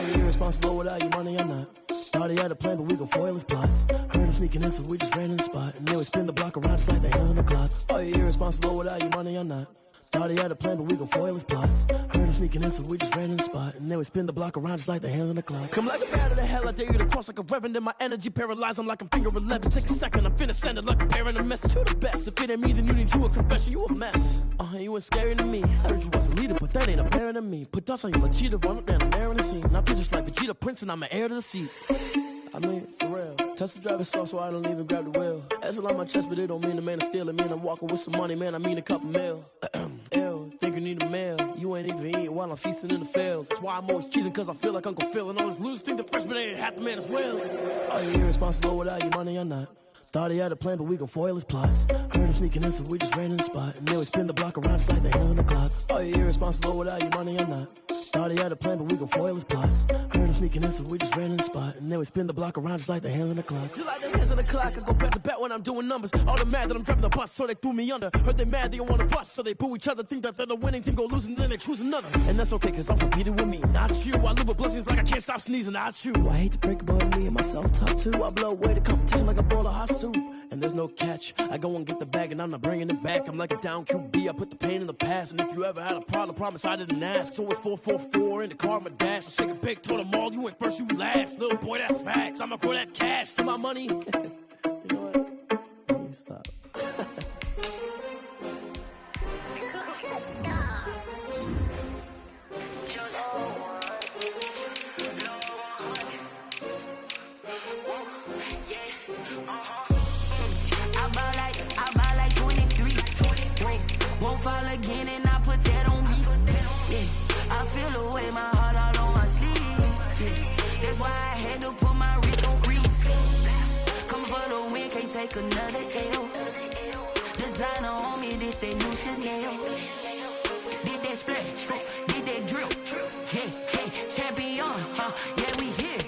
you irresponsible without your money or not? Thought he had a plan, but we gon' foil his plot. Heard him sneaking in, so we just ran in the spot. And then we spin the block around just like the hands on the clock. Are you irresponsible without your money or not? Thought he had a plan, but we gon' foil his plot. Heard him sneaking in, so we just ran in the spot. And then we spin the block around just like the hands on the clock. Come like a bat of the hell, I dare you to cross like a reverend. In my energy paralyzed, I'm like I'm finger 11. Take a second, I'm finna send it like a parent a message. You the best, if it ain't me, then you need you a confession. You a mess, you ain't scary to me. I heard you was a leader, but that ain't apparent to me. Put dust on you like cheetah, run up down the air in the scene. I feel just like Vegeta Prince, and I'm an heir to the seat. I mean, for real. Touch the driver's soft, so I don't even grab the wheel. That's on my chest, but it don't mean the man is stealing. Man, I'm walking with some money, man, I mean a couple mil. Ew, think you need a meal. You ain't even eating while I'm feasting in the field. That's why I'm always cheesing, cause I feel like Uncle Phil. And all those losers think the freshman ain't half the man as well. Are you irresponsible without your money or not? Thought he had a plan, but we gon' foil his plot. Heard him sneaking in, so we just ran in the spot. And then we spin the block around just like the hands on the clock. Are you irresponsible without your money or not? Thought he had a plan, but we gon' foil his plot. Heard him sneaking in, so we just ran in the spot. And then we spin the block around just like the hands on the clock. Just like the hands on the clock, I go back to back when I'm doing numbers. All the mad that I'm driving the bus, so they threw me under. Heard they mad, they don't wanna bust, so they boo each other. Think that they're the winning team, go losing, then they choose another. And that's okay, cause I'm competing with me, not you. I live with blessings like I can't stop sneezing, not you. I hate to break it, but me and myself top two. I blow away the competition like a bowl of hot soup. And there's no catch. I go and get the bag and I'm not bringing it back. I'm like a down QB, I put the pain in the past. And if you ever had a problem, promise I didn't ask. So it's 444 in the car, my dash. I shake a big, told them all, you ain't first, you last. Little boy, that's facts. I'ma grow that cash to my money. You know what? Let me stop. Fall again and I put that on me. Yeah, I feel the way my heart all on my sleeve. Yeah, that's why I had to put my wrist on freeze. Coming for the win, can't take another L. Designer on me, this that new Chanel. Did that splash, did that drill. Yeah, champion, yeah, we here.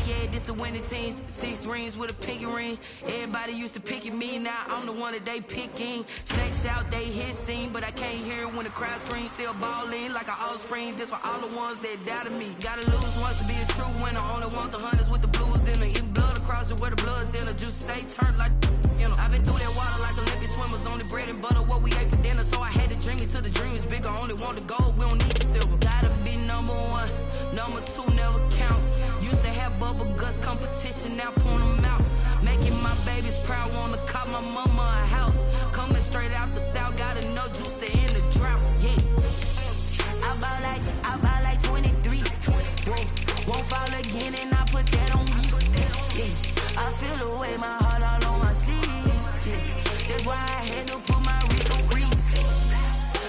Yeah, this the winning team. 6 rings with a pinky ring. Everybody used to pick at me, now I'm the one that they picking. Snakes out, they hit scene, but I can't hear when the crowd screams. Still ballin' like an offspring. This for all the ones that doubted me. Gotta lose once to be a true winner. Only want the hunters with the blues in it. Even blood across it where the blood thinner. Just stay turned like, you know. I've been through that water like Olympic swimmers. Only bread and butter, what we ate for dinner. So I had to dream it till the dream is bigger. Only want the gold, we don't need the silver. Gotta be number 1, number 2 never count. Used to have bubble guts competition, now point them out. Making my babies proud, wanna cop my mama a house. Coming straight out the south, got enough juice to end the drought. Yeah, I buy like 23. Whoa, won't fall again and I put that on me. Yeah, I feel the way my heart all on my sleeve. Yeah, that's why I had to put my wrist on freeze.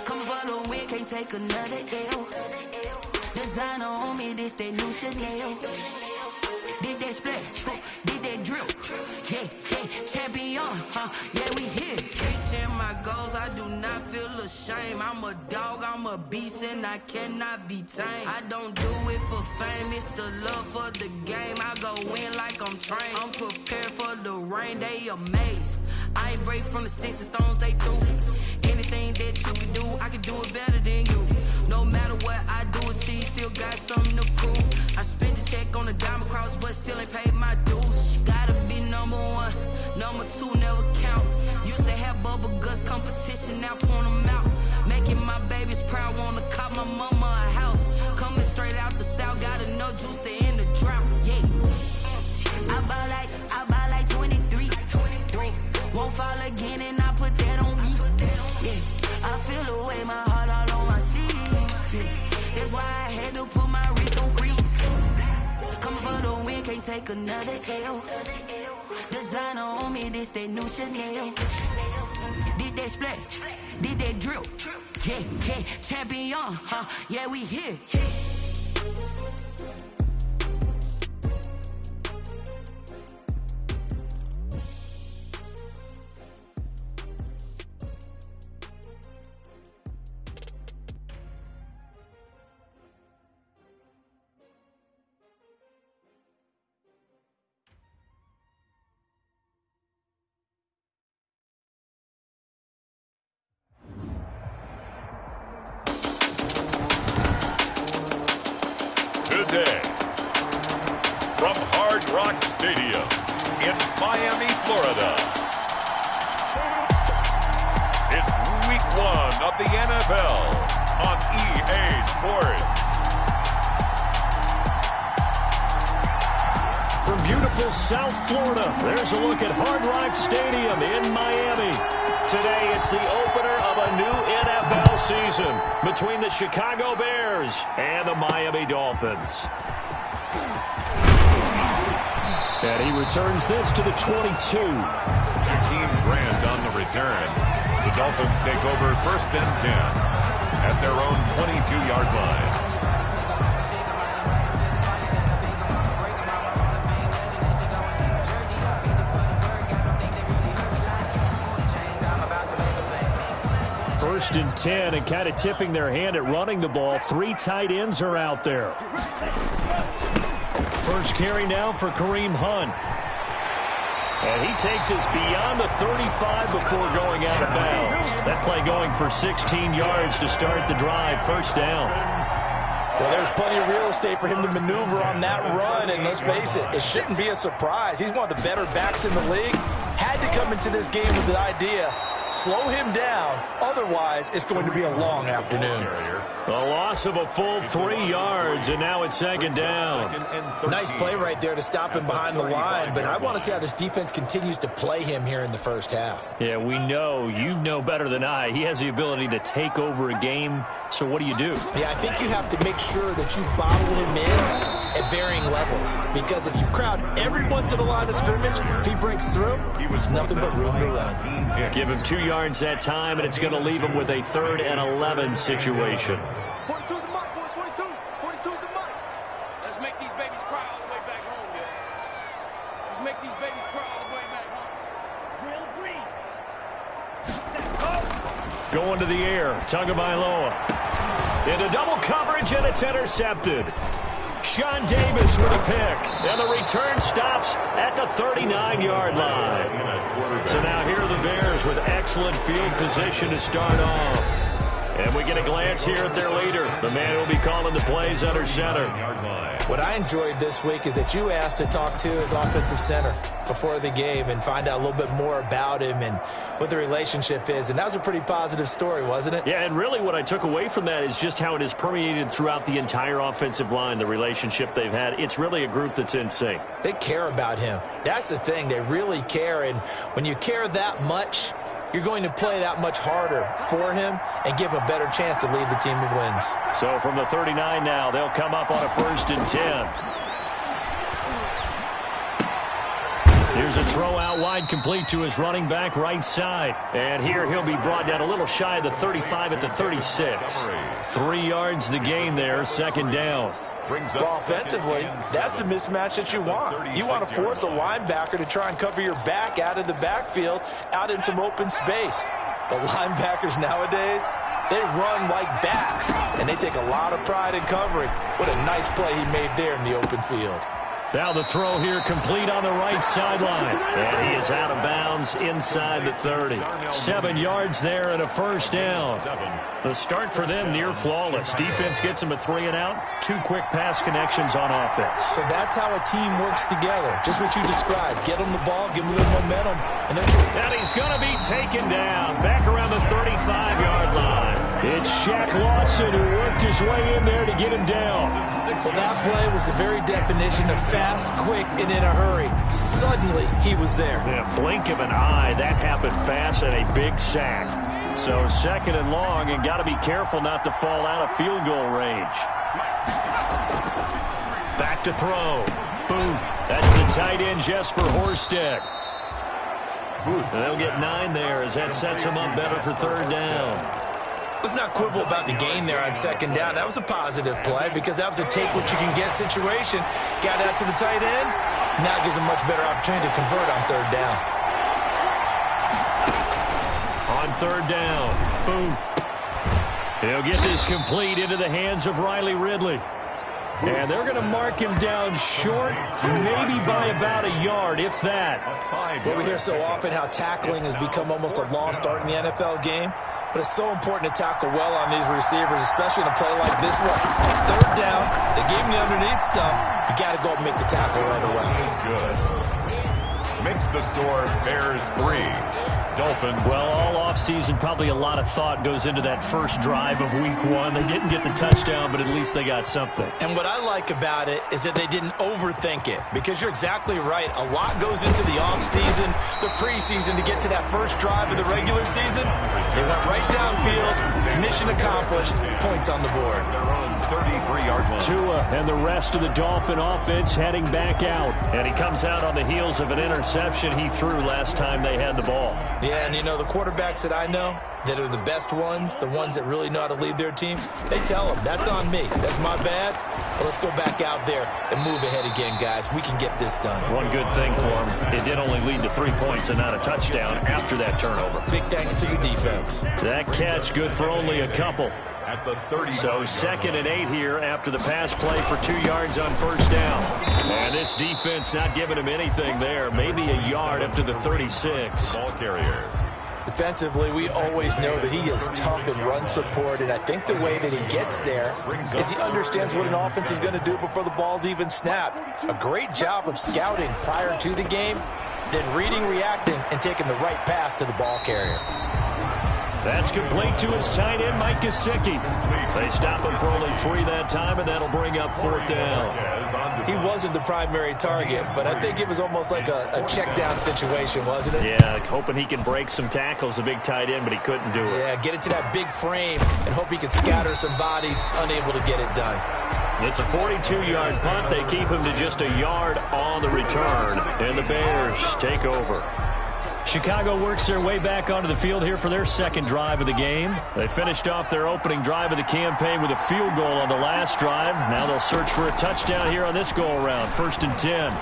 Coming for the win, can't take another L. Designer on me, this that new Chanel. Did that splash, did that drill. Yeah, champion, yeah, we here. Reaching my goals, I do not feel ashamed. I'm a dog, I'm a beast, and I cannot be tamed. I don't do it for fame, it's the love for the game. I go in like I'm trained. I'm prepared for the rain, they amazed. I ain't break from the sticks and stones they threw. Anything that you can do, I can do it better than you. No matter what I do, achieve, still got something to prove. I spent the check on the diamond cross, but still ain't paid my dues. Gotta be number 1, number 2 never count. Used to have bubble guts competition, now point them out. Making my babies proud, wanna cop my mama a house. Coming straight out the south, got enough juice to end the drought. Yeah, I buy like 23. Won't fall again and I put that on me. Yeah, I feel the way my heart all on my sleeve. Yeah, that's why I had to put my wrist on freeze. Coming for the win, can't take another L. Designer on me, this that new Chanel. Did that splash, did that drill. Yeah, champion, yeah, we here. Today from Hard Rock Stadium in Miami, Florida. It's week 1 of the NFL on EA Sports. From beautiful South Florida, there's a look at Hard Rock Stadium in Miami. Today, it's the opener of a new NFL season between the Chicago Bears and the Miami Dolphins. And he returns this to the 22. Jakeem Grant on the return. The Dolphins take over 1st and 10 at their own 22-yard line. First and 10, and kind of tipping their hand at running the ball. 3 tight ends are out there. First carry now for Kareem Hunt. And he takes us beyond the 35 before going out of bounds. That play going for 16 yards to start the drive. First down. Well, there's plenty of real estate for him to maneuver on that run, and let's face it, it shouldn't be a surprise. He's one of the better backs in the league. Had to come into this game with the idea, slow him down, otherwise it's going to be a long afternoon. A loss of a full 3 yards, and now it's second down. Nice play right there to stop him behind the line, but I want to see how this defense continues to play him here in the first half. Yeah, we know, you know better than I, he has the ability to take over a game, so what do you do? Yeah, I think you have to make sure that you bottle him in at varying levels, because if you crowd everyone to the line of scrimmage, if he breaks through, there's nothing but room to run. Give him 2 yards that time, and it's going to leave him with a 3rd and 11 situation. 42 to Mike, 42 to Mike. Let's make these babies cry all the way back home, yo. Let's make these babies cry all the way back home. Drill green. Going to the air, Tagovailoa. Into double coverage, and it's intercepted. Sean Davis with a pick, and the return stops at the 39-yard line. So now here are the Bears with excellent field position to start off. And we get a glance here at their leader, the man who will be calling the plays under center. What I enjoyed this week is that you asked to talk to his offensive center before the game and find out a little bit more about him and what the relationship is. And that was a pretty positive story, wasn't it? Yeah, and really what I took away from that is just how it has permeated throughout the entire offensive line, the relationship they've had. It's really a group that's in sync. They care about him. That's the thing. They really care. And when you care that much, you're going to play that much harder for him and give him a better chance to lead the team to wins. So from the 39 now, they'll come up on a 1st and 10. Here's a throw out wide, complete to his running back right side. And here he'll be brought down a little shy of the 35 at the 36. 3 yards the gain there, second down. Well, offensively, that's the mismatch that you want. You want to force a linebacker to try and cover your back out of the backfield, out in some open space. The linebackers nowadays, they run like backs, and they take a lot of pride in covering. What a nice play he made there in the open field. Now the throw here complete on the right sideline. And he is out of bounds inside the 30. 7 yards there and a first down. The start for them near flawless. Defense gets him a 3 and out. 2 quick pass connections on offense. So that's how a team works together. Just what you described. Get them the ball, give them a little momentum. And he's going to be taken down back around the 35-yard line. It's Shaq Lawson who worked his way in there to get him down. Well, that play was the very definition of fast, quick, and in a hurry. Suddenly, he was there. Yeah, blink of an eye. That happened fast and a big sack. So 2nd and long, and got to be careful not to fall out of field goal range. Back to throw. Booth. That's the tight end, Jesper Horsted. And they'll get 9 there as that sets them up better for 3rd down. Let's not quibble about the gain there on 2nd down. That was a positive play because that was a take-what-you-can-get situation. Got out to the tight end. Now it gives a much better opportunity to convert on 3rd down. On 3rd down, Booth. He'll get this complete into the hands of Riley Ridley. And they're going to mark him down short, maybe by about a yard, if that. Well, we hear so often how tackling has become almost a lost art in the NFL game. but it's so important to tackle well on these receivers, especially in a play like this one. Third down, they gave him the underneath stuff. You got to go and make the tackle right away. Good. Makes the score Bears 3. Dolphins. Well, all offseason, probably a lot of thought goes into that first drive of week 1. They didn't get the touchdown, but at least they got something. And what I like about it is that they didn't overthink it, because you're exactly right. A lot goes into the offseason, the preseason to get to that first drive of the regular season. They went right downfield, mission accomplished, points on the board. Their own 33-yard line. Tua and the rest of the Dolphin offense heading back out. And he comes out on the heels of an interception he threw last time they had the ball. Yeah, and you know, the quarterbacks that I know that are the best ones, the ones that really know how to lead their team, they tell them, that's on me. That's my bad. But let's go back out there and move ahead again, guys. We can get this done. One good thing for him, it did only lead to 3 points and not a touchdown after that turnover. Big thanks to the defense. That catch good for only a couple. At the 30. So 2nd and 8 here after the pass play for 2 yards on first down. And this defense not giving him anything there. Maybe a yard up to the 36. Ball carrier. Defensively, we always know that he is tough in run support, and I think the way that he gets there is he understands what an offense is going to do before the ball's even snapped. A great job of scouting prior to the game, then reading, reacting, and taking the right path to the ball carrier. That's complete to his tight end, Mike Gesicki. They stop him for only 3 that time, and that'll bring up 4th down. He wasn't the primary target, but I think it was almost like a check down situation, wasn't it? Yeah, hoping he can break some tackles, a big tight end, but he couldn't do it. Yeah, get it to that big frame and hope he can scatter some bodies, unable to get it done. It's a 42-yard punt. They keep him to just a yard on the return, and the Bears take over. Chicago works their way back onto the field here for their 2nd drive of the game. They finished off their opening drive of the campaign with a field goal on the last drive. Now they'll search for a touchdown here on this go-around. 1st and 10.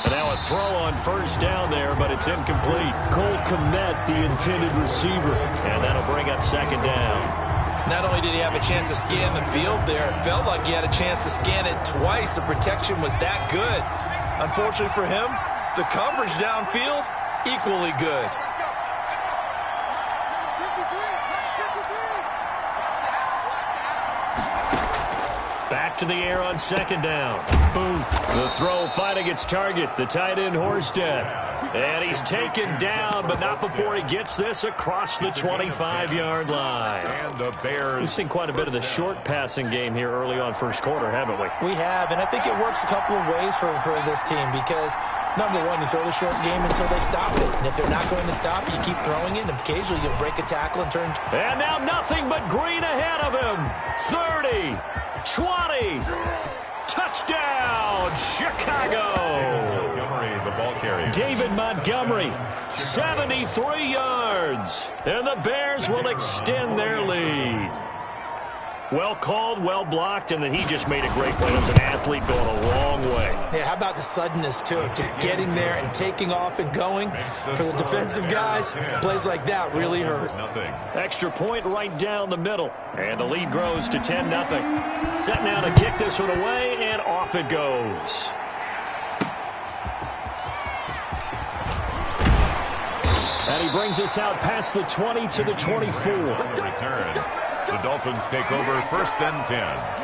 And now a throw on first down there, but it's incomplete. Cole Kmet, the intended receiver. And that'll bring up 2nd down. Not only did he have a chance to scan the field there, it felt like he had a chance to scan it twice. The protection was that good. Unfortunately for him, the coverage downfield, equally good. Back to the air on 2nd down. Boom. The throw finding its target, the tight end Horsted. And he's taken down, but not before he gets this across the 25-yard line. And the Bears. We've seen quite a bit of the short passing game here early on first quarter, haven't we? We have, and I think it works a couple of ways for this team because, number one, you throw the short game until they stop it. And if they're not going to stop it, you keep throwing it, and occasionally you'll break a tackle and turn. And now nothing but green ahead of him. 30, 20, touchdown, Chicago. The ball carrier. David Montgomery, 73 yards. And the Bears will extend their lead. Well called, well blocked, and then he just made a great play. It was an athlete going a long way. Yeah, how about the suddenness, too? Just getting there and taking off and going. For the defensive guys, plays like that really hurt. Extra point right down the middle. And the lead grows to 10-0. Set now to kick this one away, and off it goes. And he brings us out past the 20 to the 24. Return. The Dolphins take over 1st and 10.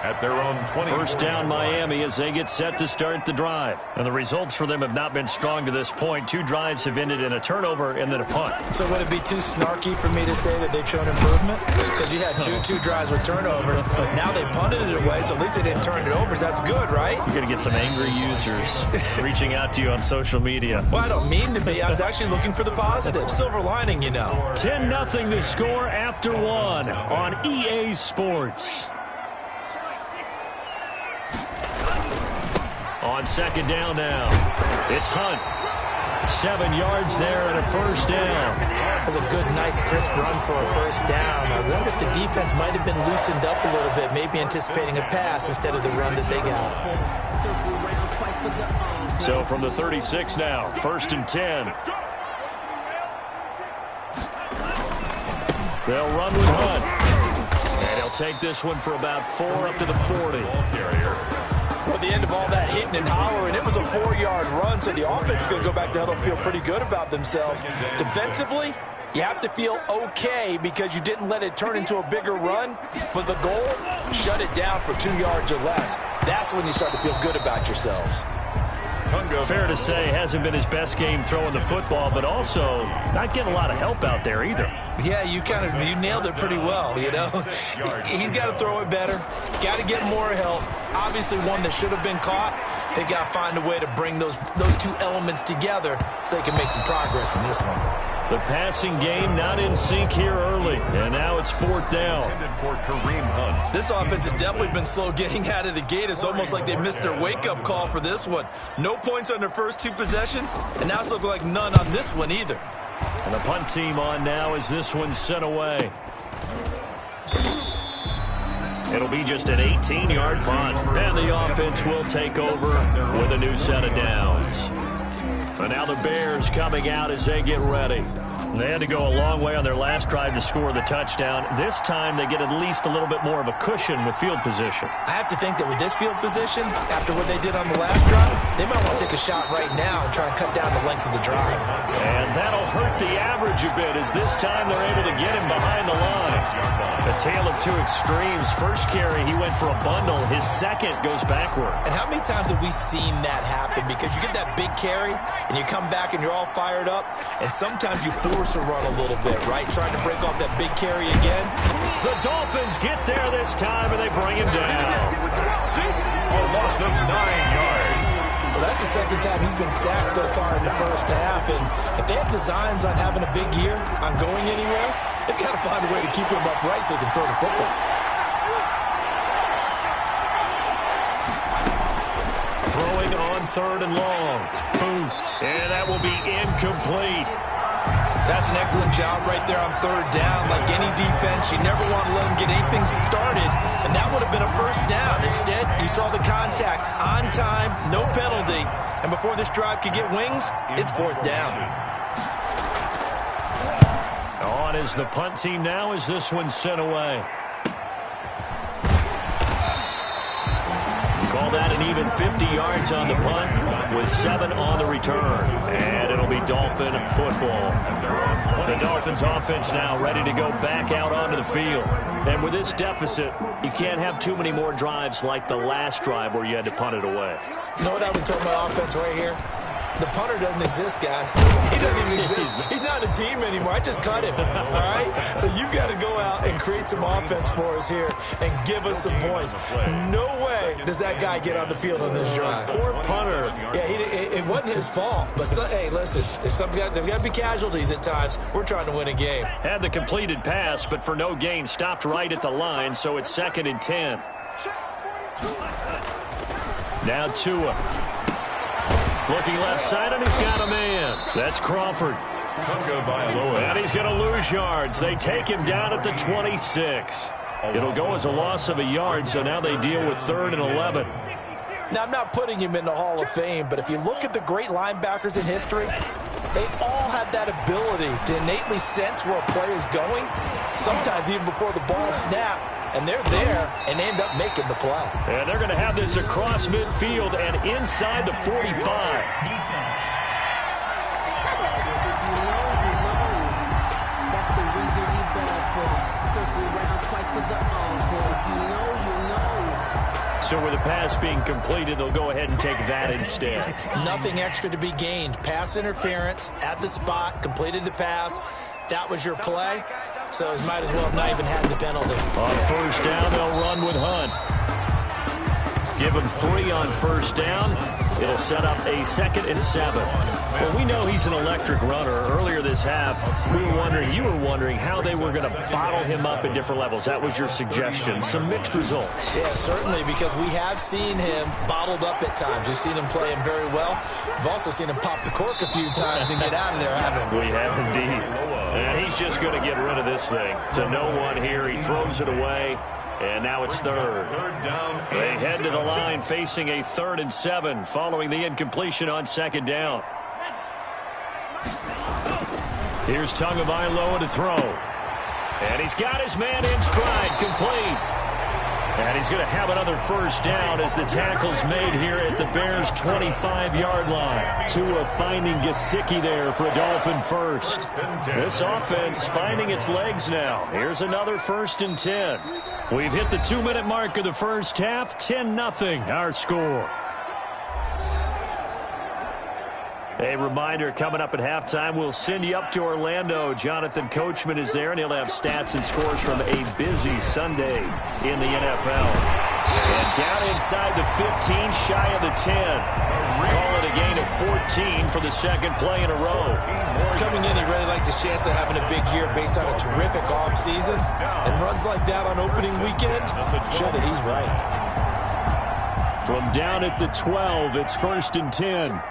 At their own 20. First down Miami as they get set to start the drive. And the results for them have not been strong to this point. 2 drives have ended in a turnover and then a punt. So would it be too snarky for me to say that they've shown improvement? Because you had two drives with turnovers. Now they punted it away, so at least they didn't turn it over. So that's good, right? You're going to get some angry users reaching out to you on social media. Well, I don't mean to be. I was actually looking for the positive. Silver lining, you know. 10-0 to score after 1 on EA Sports. On 2nd down now, it's Hunt. 7 yards there and a first down. That's a good, nice, crisp run for a first down. I wonder if the defense might have been loosened up a little bit, maybe anticipating a pass instead of the run that they got. So from the 36 now, 1st and 10. They'll run with Hunt. And he'll take this one for about 4 up to the 40. Ball carrier. Well, at the end of all that hitting and hollering, it was a 4-yard run, so the offense is going to go back to huddle and feel pretty good about themselves. Defensively, you have to feel okay because you didn't let it turn into a bigger run, but the goal, shut it down for 2 yards or less. That's when you start to feel good about yourselves. Fair to say, hasn't been his best game throwing the football, but also not getting a lot of help out there either. Yeah, you nailed it pretty well, you know. He's got to throw it better, got to get more help. Obviously one that should have been caught. They've got to find a way to bring those two elements together so they can make some progress in this one. The passing game not in sync here early, and now it's 4th down. This offense has definitely been slow getting out of the gate. It's almost like they missed their wake-up call for this one. No points on their first 2 possessions, and now it's looking like none on this one either. And the punt team on now as this one's sent away. It'll be just an 18-yard punt, and the offense will take over with a new set of downs. And now the Bears coming out as they get ready. They had to go a long way on their last drive to score the touchdown. This time they get at least a little bit more of a cushion with field position. I have to think that with this field position, after what they did on the last drive, they might want to take a shot right now and try and cut down the length of the drive. And that'll hurt the average a bit as this time they're able to get him behind the line. A tale of 2 extremes. First carry, he went for a bundle. His second goes backward. And how many times have we seen that happen? Because you get that big carry, and you come back and you're all fired up, and sometimes you force a run a little bit, right? Trying to break off that big carry again. The Dolphins get there this time, and they bring him down. A loss of 9 yards. Well, that's the second time he's been sacked so far in the first half, and if they have designs on having a big year, on going anywhere, they've got to find a way to keep him upright so they can throw the football. Throwing on 3rd and long. Boom. And that will be incomplete. That's an excellent job right there on 3rd down. Like any defense, you never want to let them get anything started, and that would have been a first down. Instead, you saw the contact on time, no penalty, and before this drive could get wings, it's 4th down. On is the punt team now as this one's sent away. Call that an even 50 yards on the punt with 7 on the return. And it'll be Dolphin football. The Dolphins offense now ready to go back out onto the field. And with this deficit, you can't have too many more drives like the last drive where you had to punt it away. You know what I've been talking about offense right here? The punter doesn't exist, guys. He doesn't even exist. He's not a team anymore. I just cut him, all right? So you've got to go out and create some offense for us here and give us some points. No way does that guy get on the field on this drive. Poor punter. Yeah, it wasn't his fault. But, hey, listen, there's got to be casualties at times. We're trying to win a game. Had the completed pass, but for no gain, stopped right at the line, so it's 2nd and 10. Now Tua. Looking left side, and he's got a man. That's Crawford. And he's going to lose yards. They take him down at the 26. It'll go as a loss of a yard, so now they deal with 3rd and 11. Now, I'm not putting him in the Hall of Fame, but if you look at the great linebackers in history, they all have that ability to innately sense where a play is going, sometimes even before the ball snaps. And they're there and end up making the play. And they're going to have this across midfield and inside the 45. That's the reason we bad for. Circle around twice for the encore. If you know, you know. So with the pass being completed, they'll go ahead and take that instead. Nothing extra to be gained. Pass interference at the spot, completed the pass. That was your play. So he might as well have not even had the penalty. On 1st down, they'll run with Hunt. Give him 3 on 1st down. It'll set up a 2nd and 7. Well, we know he's an electric runner. Earlier this half, you were wondering how they were going to bottle him up at different levels. That was your suggestion. Some mixed results. Yeah, certainly, because we have seen him bottled up at times. We've seen him play him very well. We've also seen him pop the cork a few times and get out of there, haven't we? We have indeed. And he's just going to get rid of this thing. To no one here. He throws it away. And now it's 3rd. They head to the line facing a 3rd and 7 following the incompletion on 2nd down. Here's Tagovailoa to throw. And he's got his man in stride, complete. And he's going to have another first down as the tackle's made here at the Bears' 25-yard line. Tua finding Gesicki there for a Dolphin first. This offense finding its legs now. Here's another 1st and 10. We've hit the 2-minute mark of the first half. 10-0 our score. A reminder, coming up at halftime, we'll send you up to Orlando. Jonathan Coachman is there, and he'll have stats and scores from a busy Sunday in the NFL. And down inside the 15, shy of the 10. Call it a gain of 14 for the second play in a row. Coming in, he really likes his chance of having a big year based on a terrific offseason. And runs like that on opening weekend show that he's right. From down at the 12, it's 1st and 10.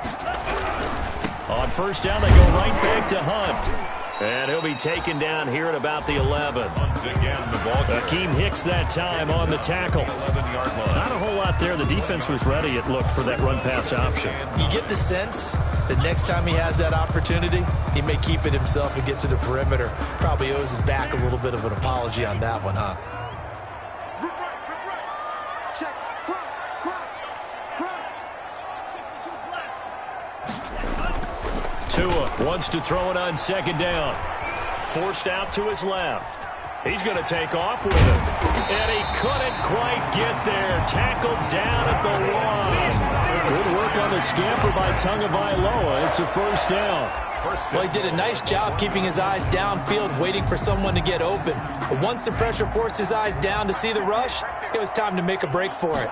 On first down, they go right back to Hunt. And he'll be taken down here at about the 11. Akeem Hicks that time on the tackle. Not a whole lot there. The defense was ready, it looked, for that run-pass option. You get the sense that next time he has that opportunity, he may keep it himself and get to the perimeter. Probably owes his back a little bit of an apology on that one, huh? Tua wants to throw it on second down. Forced out to his left. He's going to take off with it. And he couldn't quite get there. Tackled down at the 1. Good work on the scamper by Tagovailoa. It's a first down. Well, he did a nice job keeping his eyes downfield, waiting for someone to get open. But once the pressure forced his eyes down to see the rush, it was time to make a break for it.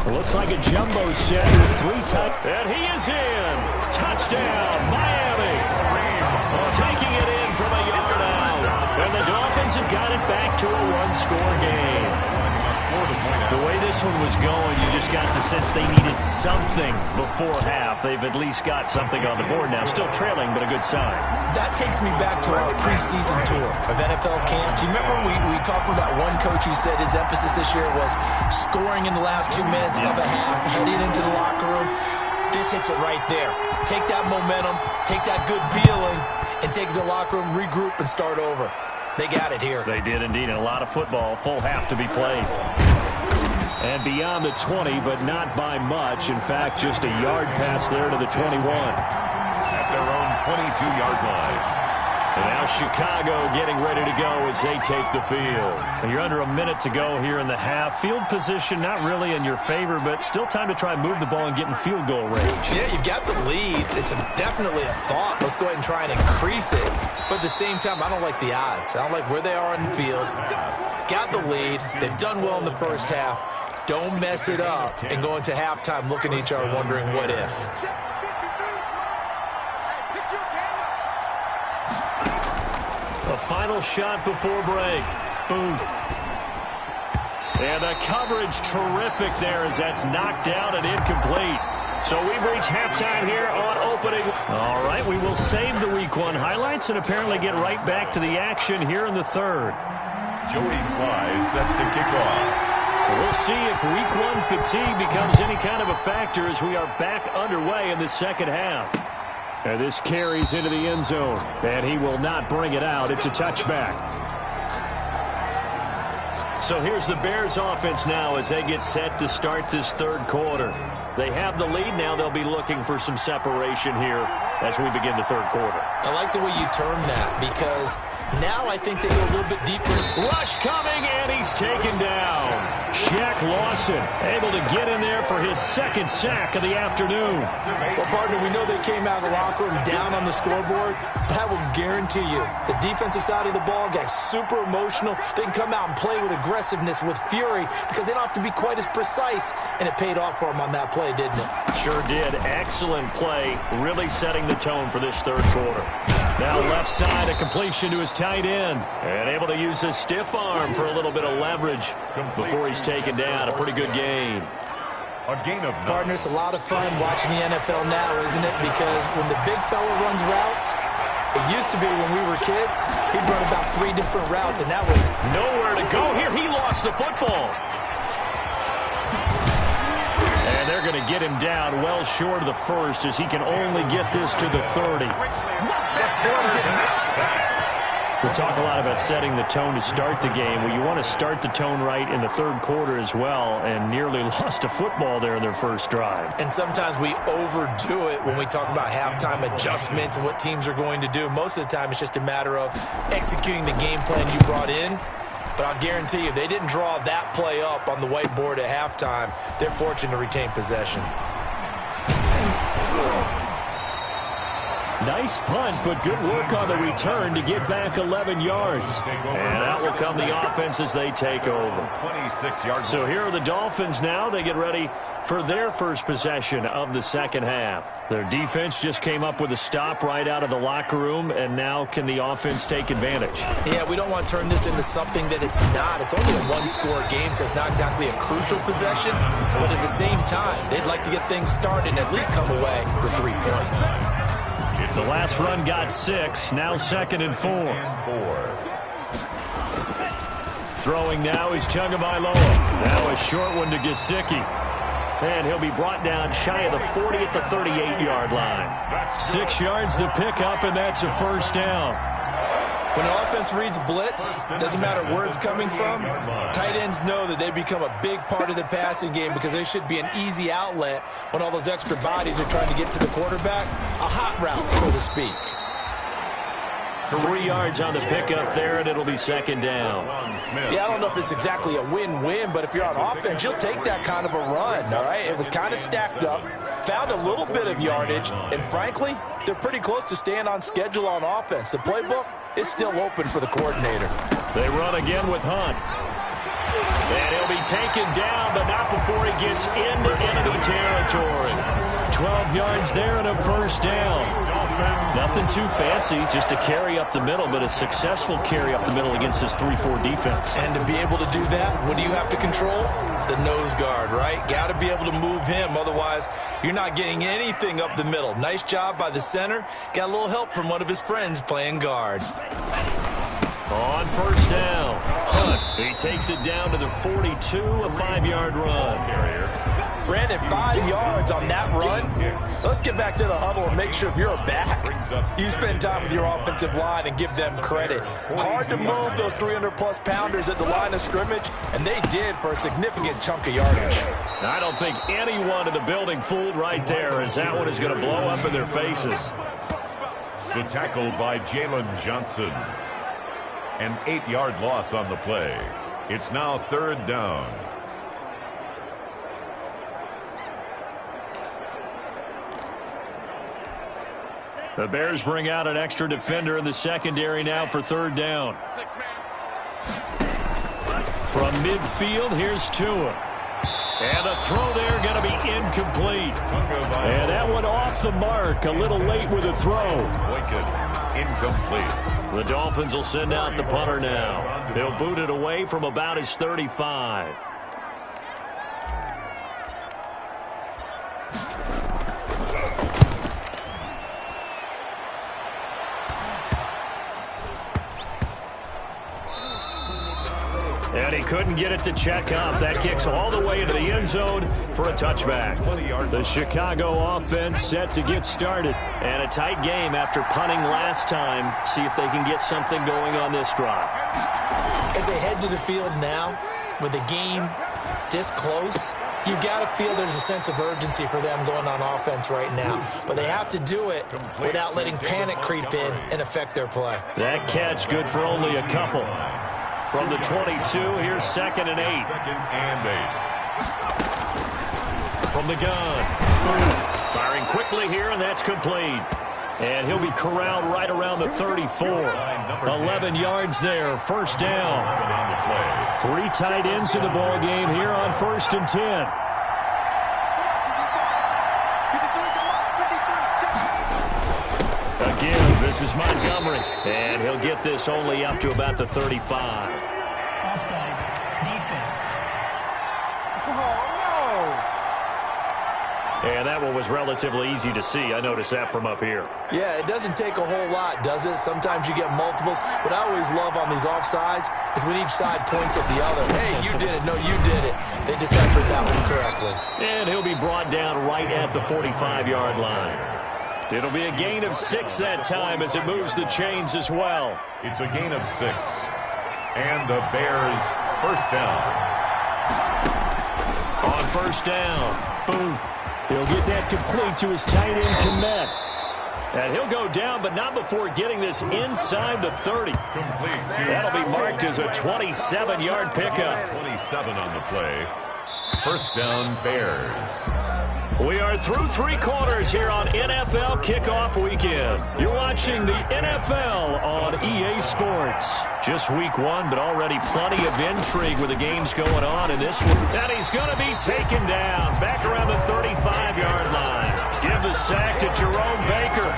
It looks like a jumbo set with 3 touchdowns. And he is in. Touchdown, Miami. Taking it in from a yard out. And the Dolphins have got it back to a 1-score game. The way this one was going, you just got the sense they needed something before half. They've at least got something on the board now. Still trailing, but a good sign. That takes me back to our preseason tour of NFL camps. You remember we talked with that one coach who said his emphasis this year was scoring in the last 2 minutes of a half, heading into the locker room. This hits it right there. Take that momentum, take that good feeling, and take the locker room, regroup, and start over. They got it here. They did indeed, and a lot of football, full half to be played. And beyond the 20, but not by much. In fact, just a yard pass there to the 21. At their own 22-yard line. And now Chicago getting ready to go as they take the field. And you're under a minute to go here in the half. Field position not really in your favor, but still time to try and move the ball and get in field goal range. Yeah, you've got the lead. It's definitely a thought. Let's go ahead and try and increase it. But at the same time, I don't like the odds. I don't like where they are on the field. Got the lead. They've done well in the first half. Don't mess it up and go into halftime looking at each other wondering what if. A final shot before break. Booth. And the coverage terrific there as that's knocked out and incomplete. So we've reached halftime here on opening. All right, we will save the Week 1 highlights and apparently get right back to the action here in the third. Joey Sly is set to kick off. We'll see if Week 1 fatigue becomes any kind of a factor as we are back underway in the second half. And this carries into the end zone, and he will not bring it out. It's a touchback. So here's the Bears offense now as they get set to start this third quarter. They have the lead now. They'll be looking for some separation here as we begin the third quarter. I like the way you term that because now I think they go a little bit deeper. Rush coming, and he's taken down. Shaq Lawson able to get in there for his second sack of the afternoon. Well, partner, we know they came out of the locker room down on the scoreboard, but I will guarantee you the defensive side of the ball got super emotional. They can come out and play with aggressiveness, with fury, because they don't have to be quite as precise, and it paid off for them on that play, didn't it? Sure did. Excellent play, really setting the tone for this third quarter. Now left side, a completion to his tight end. And able to use his stiff arm for a little bit of leverage before he's taken down. A pretty good gain. A gain of 9. Partner, it's a lot of fun watching the NFL now, isn't it? Because when the big fella runs routes, it used to be when we were kids, he'd run about 3 different routes, and that was nowhere to go here. He lost the football. And they're going to get him down well short of the first as he can only get this to the 30. We talk a lot about setting the tone to start the game. Well, you want to start the tone right in the third quarter as well, and nearly lost a football there in their first drive. And sometimes we overdo it when we talk about halftime adjustments and what teams are going to do. Most of the time, it's just a matter of executing the game plan you brought in. But I'll guarantee you, they didn't draw that play up on the whiteboard at halftime. They're fortunate to retain possession. Nice punt, but good work on the return to get back 11 yards. And out will come the offense as they take over. 26 yards. So here are the Dolphins now. They get ready for their first possession of the second half. Their defense just came up with a stop right out of the locker room, and now can the offense take advantage? Yeah, we don't want to turn this into something that it's not. It's only a one-score game, so it's not exactly a crucial possession. But at the same time, they'd like to get things started and at least come away with 3 points. The last run got 6, now 2nd and 4. Throwing now is Tagovailoa. Now a short one to Gesicki. And he'll be brought down shy of the 40 at the 38-yard line. 6 yards to pick up, and that's a first down. When an offense reads blitz, doesn't matter where it's coming from, tight ends know that they become a big part of the passing game because they should be an easy outlet when all those extra bodies are trying to get to the quarterback. A hot route, so to speak. 3 yards on the pickup there, and it'll be 2nd down. Yeah, I don't know if it's exactly a win-win, but if you're on offense, you'll take that kind of a run, all right? It was kind of stacked up, found a little bit of yardage, and frankly, they're pretty close to staying on schedule on offense. The playbook is still open for the coordinator. They run again with Hunt. And he'll be taken down, but not before he gets into enemy territory. 12 yards there and a first down. Nothing too fancy, just a carry up the middle, but a successful carry up the middle against this 3-4 defense. And to be able to do that, what do you have to control? The nose guard, right? Got to be able to move him, otherwise you're not getting anything up the middle. Nice job by the center. Got a little help from one of his friends playing guard. On first down, Hunt. He takes it down to the 42, a 5-yard run. Brandon, 5 yards on that run. Let's get back to the huddle and make sure if you're a back, you spend time with your offensive line and give them credit. Hard to move those 300-plus pounders at the line of scrimmage, and they did for a significant chunk of yardage. I don't think anyone in the building fooled right there, as that one is going to blow up in their faces. The tackle by Jalen Johnson. An 8-yard loss on the play. It's now 3rd down. The Bears bring out an extra defender in the secondary now for 3rd down. From midfield, here's Tua. And the throw there going to be incomplete. And that one off the mark. A little late with the throw. Incomplete. The Dolphins will send out the punter now. They'll boot it away from about his 35. And he couldn't get it to check up. That kicks all the way into the end zone for a touchback. The Chicago offense set to get started. And a tight game after punting last time. See if they can get something going on this drive. As they head to the field now, with the game this close, you've got to feel there's a sense of urgency for them going on offense right now. But they have to do it without letting panic creep in and affect their play. That catch good for only a couple. From the 22, here's 2nd and 8. 2nd and 8. From the gun. Firing quickly here, and that's complete. And he'll be corralled right around the 34. 11 yards there, first down. 3 tight ends in the ball game here on 1st and 10. Again, this is Montgomery. And he'll get this only up to about the 35. Offside, defense. And that one was relatively easy to see. I noticed that from up here. Yeah, it doesn't take a whole lot, does it? Sometimes you get multiples. What I always love on these offsides is when each side points at the other. Hey, you did it. No, you did it. They deciphered that one correctly. And he'll be brought down right at the 45-yard line. It'll be a gain of 6 that time as it moves the chains as well. It's a gain of 6. And the Bears first down. On first down, Booth. He'll get that complete to his tight end, Kmet. And he'll go down, but not before getting this inside the 30. That'll be marked as a 27-yard pickup. 27 on the play. First down, Bears. We are through 3 quarters here on NFL Kickoff Weekend. You're watching the NFL on EA Sports. Just week 1, but already plenty of intrigue with the games going on in this one. And he's going to be taken down back around the 35-yard line. Give the sack to Jerome Baker.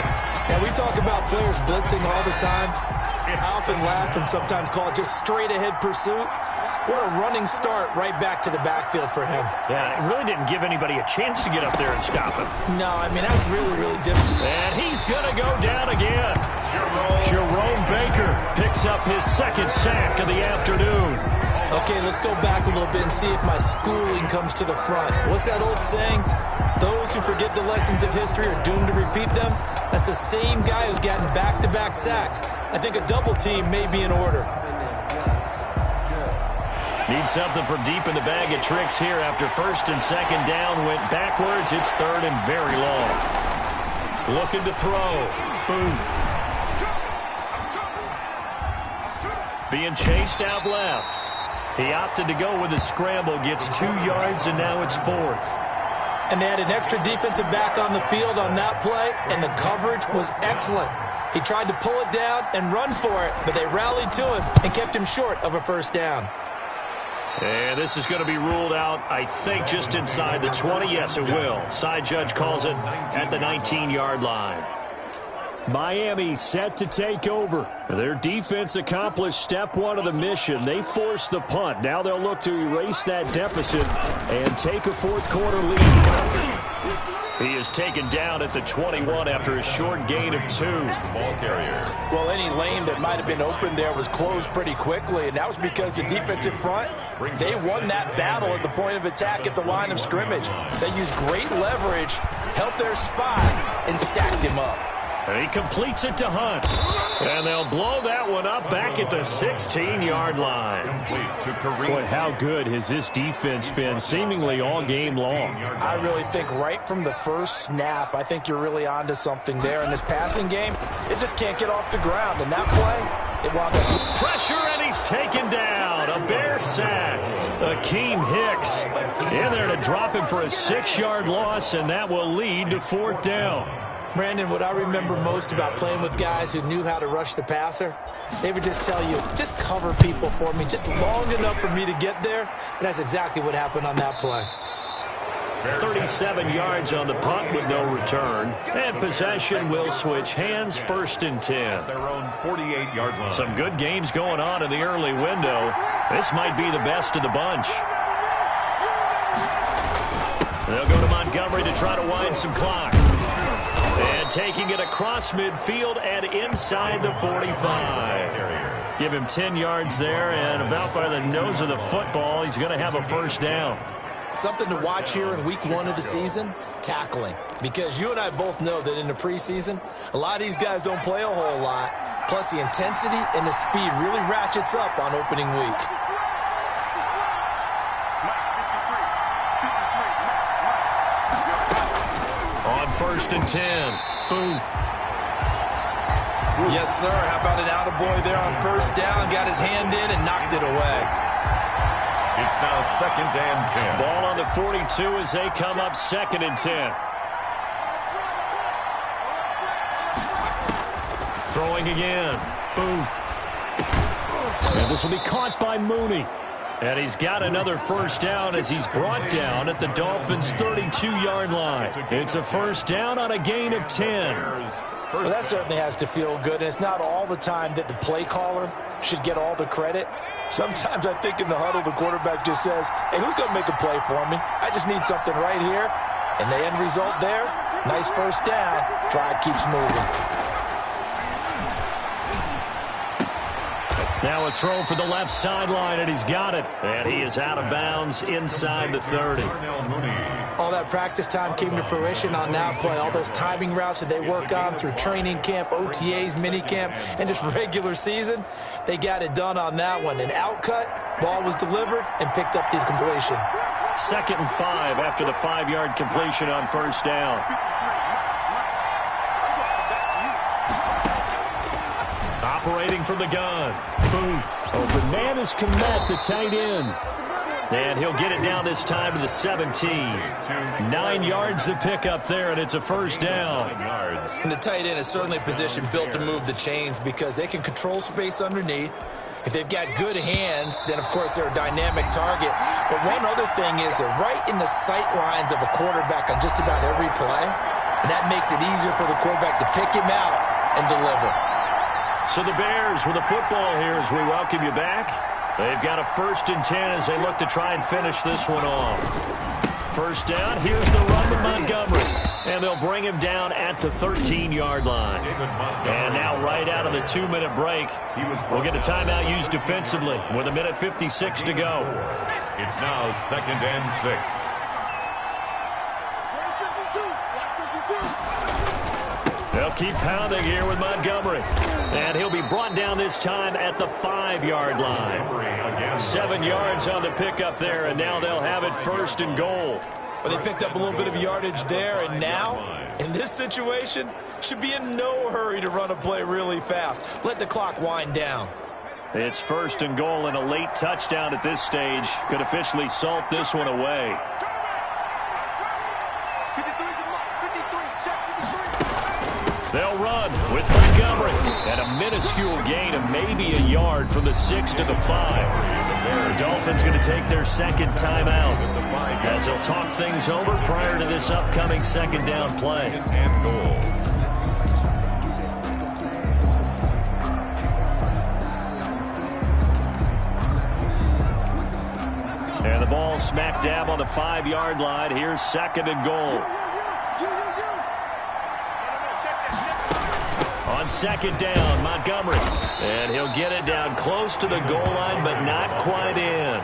Yeah, we talk about players blitzing all the time. I often laugh and sometimes call it just straight-ahead pursuit. What a running start right back to the backfield for him. Yeah, it really didn't give anybody a chance to get up there and stop him. No, I mean, that's really, really difficult. And he's going to go down again. Jerome Baker picks up his 2nd sack of the afternoon. Okay, let's go back a little bit and see if my schooling comes to the front. What's that old saying? Those who forget the lessons of history are doomed to repeat them. That's the same guy who's gotten back-to-back sacks. I think a double team may be in order. Need something from deep in the bag of tricks here after 1st and 2nd down went backwards. It's 3rd and very long. Looking to throw. Booth. Being chased out left. He opted to go with a scramble, gets 2 yards, and now it's 4th. And they had an extra defensive back on the field on that play, and the coverage was excellent. He tried to pull it down and run for it, but they rallied to him and kept him short of a 1st down. And this is going to be ruled out, I think, just inside the 20. Yes, it will. Side judge calls it at the 19-yard line. Miami set to take over. Their defense accomplished step 1 of the mission. They forced the punt. Now they'll look to erase that deficit and take a 4th quarter lead. He is taken down at the 21 after a short gain of 2. Ball carrier. Well, any lane that might have been open there was closed pretty quickly, and that was because the defensive front, they won that battle at the point of attack at the line of scrimmage. They used great leverage, helped their spot, and stacked him up. And he completes it to Hunt. And they'll blow that one up back at the 16-yard line. Boy, how good has this defense been seemingly all game long? I really think right from the first snap, I think you're really onto something there. In this passing game, it just can't get off the ground. And that play, it wound up. Pressure, and he's taken down. A Bear sack. Akeem Hicks in there to drop him for a 6-yard loss, and that will lead to 4th down. Brandon, what I remember most about playing with guys who knew how to rush the passer, they would just tell you, just cover people for me, just long enough for me to get there. And that's exactly what happened on that play. 37 yards on the punt with no return. And possession will switch hands, 1st and 10. Their own 48-yard line. Some good games going on in the early window. This might be the best of the bunch. They'll go to Montgomery to try to wind some clock. And taking it across midfield and inside the 45. Give him 10 yards there, and about by the nose of the football, he's going to have a 1st down. Something to watch here in week 1 of the season, tackling. Because you and I both know that in the preseason, a lot of these guys don't play a whole lot. Plus, the intensity and the speed really ratchets up on opening week. On 1st and 10, Booth. Yes, sir. How about an attaboy there on 1st down? Got his hand in and knocked it away. It's now 2nd and 10. Ball on the 42 as they come up 2nd and 10. Throwing again, Booth. And this will be caught by Mooney. And he's got another 1st down as he's brought down at the Dolphins' 32-yard line. It's a 1st down on a gain of 10. Well, that certainly has to feel good, and it's not all the time that the play caller should get all the credit. Sometimes I think in the huddle, the quarterback just says, hey, who's going to make a play for me? I just need something right here. And the end result there, nice 1st down. Drive keeps moving. Now a throw for the left sideline, and he's got it. And he is out of bounds inside the 30. All that practice time came to fruition on that play. All those timing routes that they work on through training camp, OTAs, minicamp, and just regular season, they got it done on that one. An outcut, ball was delivered, and picked up the completion. 2nd and 5 after the 5-yard completion on first down. Operating from the gun. Booth. Open man is Komet, the tight end. And he'll get it down this time to the 17. 9 yards to pick up there, and it's a first down. And the tight end is certainly a position built to move the chains because they can control space underneath. If they've got good hands, then, of course, they're a dynamic target. But one other thing is they're right in the sight lines of a quarterback on just about every play. And that makes it easier for the quarterback to pick him out and deliver. So the Bears with a football here as we welcome you back. They've got a 1st and 10 as they look to try and finish this one off. First down, here's the run to Montgomery. And they'll bring him down at the 13-yard line. And now right out of the 2-minute break, we'll get a timeout used defensively with 1:56 to go. It's now 2nd and 6. They'll keep pounding here with Montgomery. And he'll be brought down this time at the 5-yard line. 7 yards on the pickup there, and now they'll have it 1st and goal. But they picked up a little bit of yardage there, and now, in this situation, should be in no hurry to run a play really fast. Let the clock wind down. It's 1st and goal, and a late touchdown at this stage could officially salt this one away. They'll run with Montgomery at a minuscule gain of maybe a yard from the 6 to the 5. The Dolphins going to take their 2nd timeout as they'll talk things over prior to this upcoming 2nd down play. And goal. And the ball smack dab on the 5-yard line. Here's 2nd and goal. On 2nd down, Montgomery. And he'll get it down close to the goal line, but not quite in.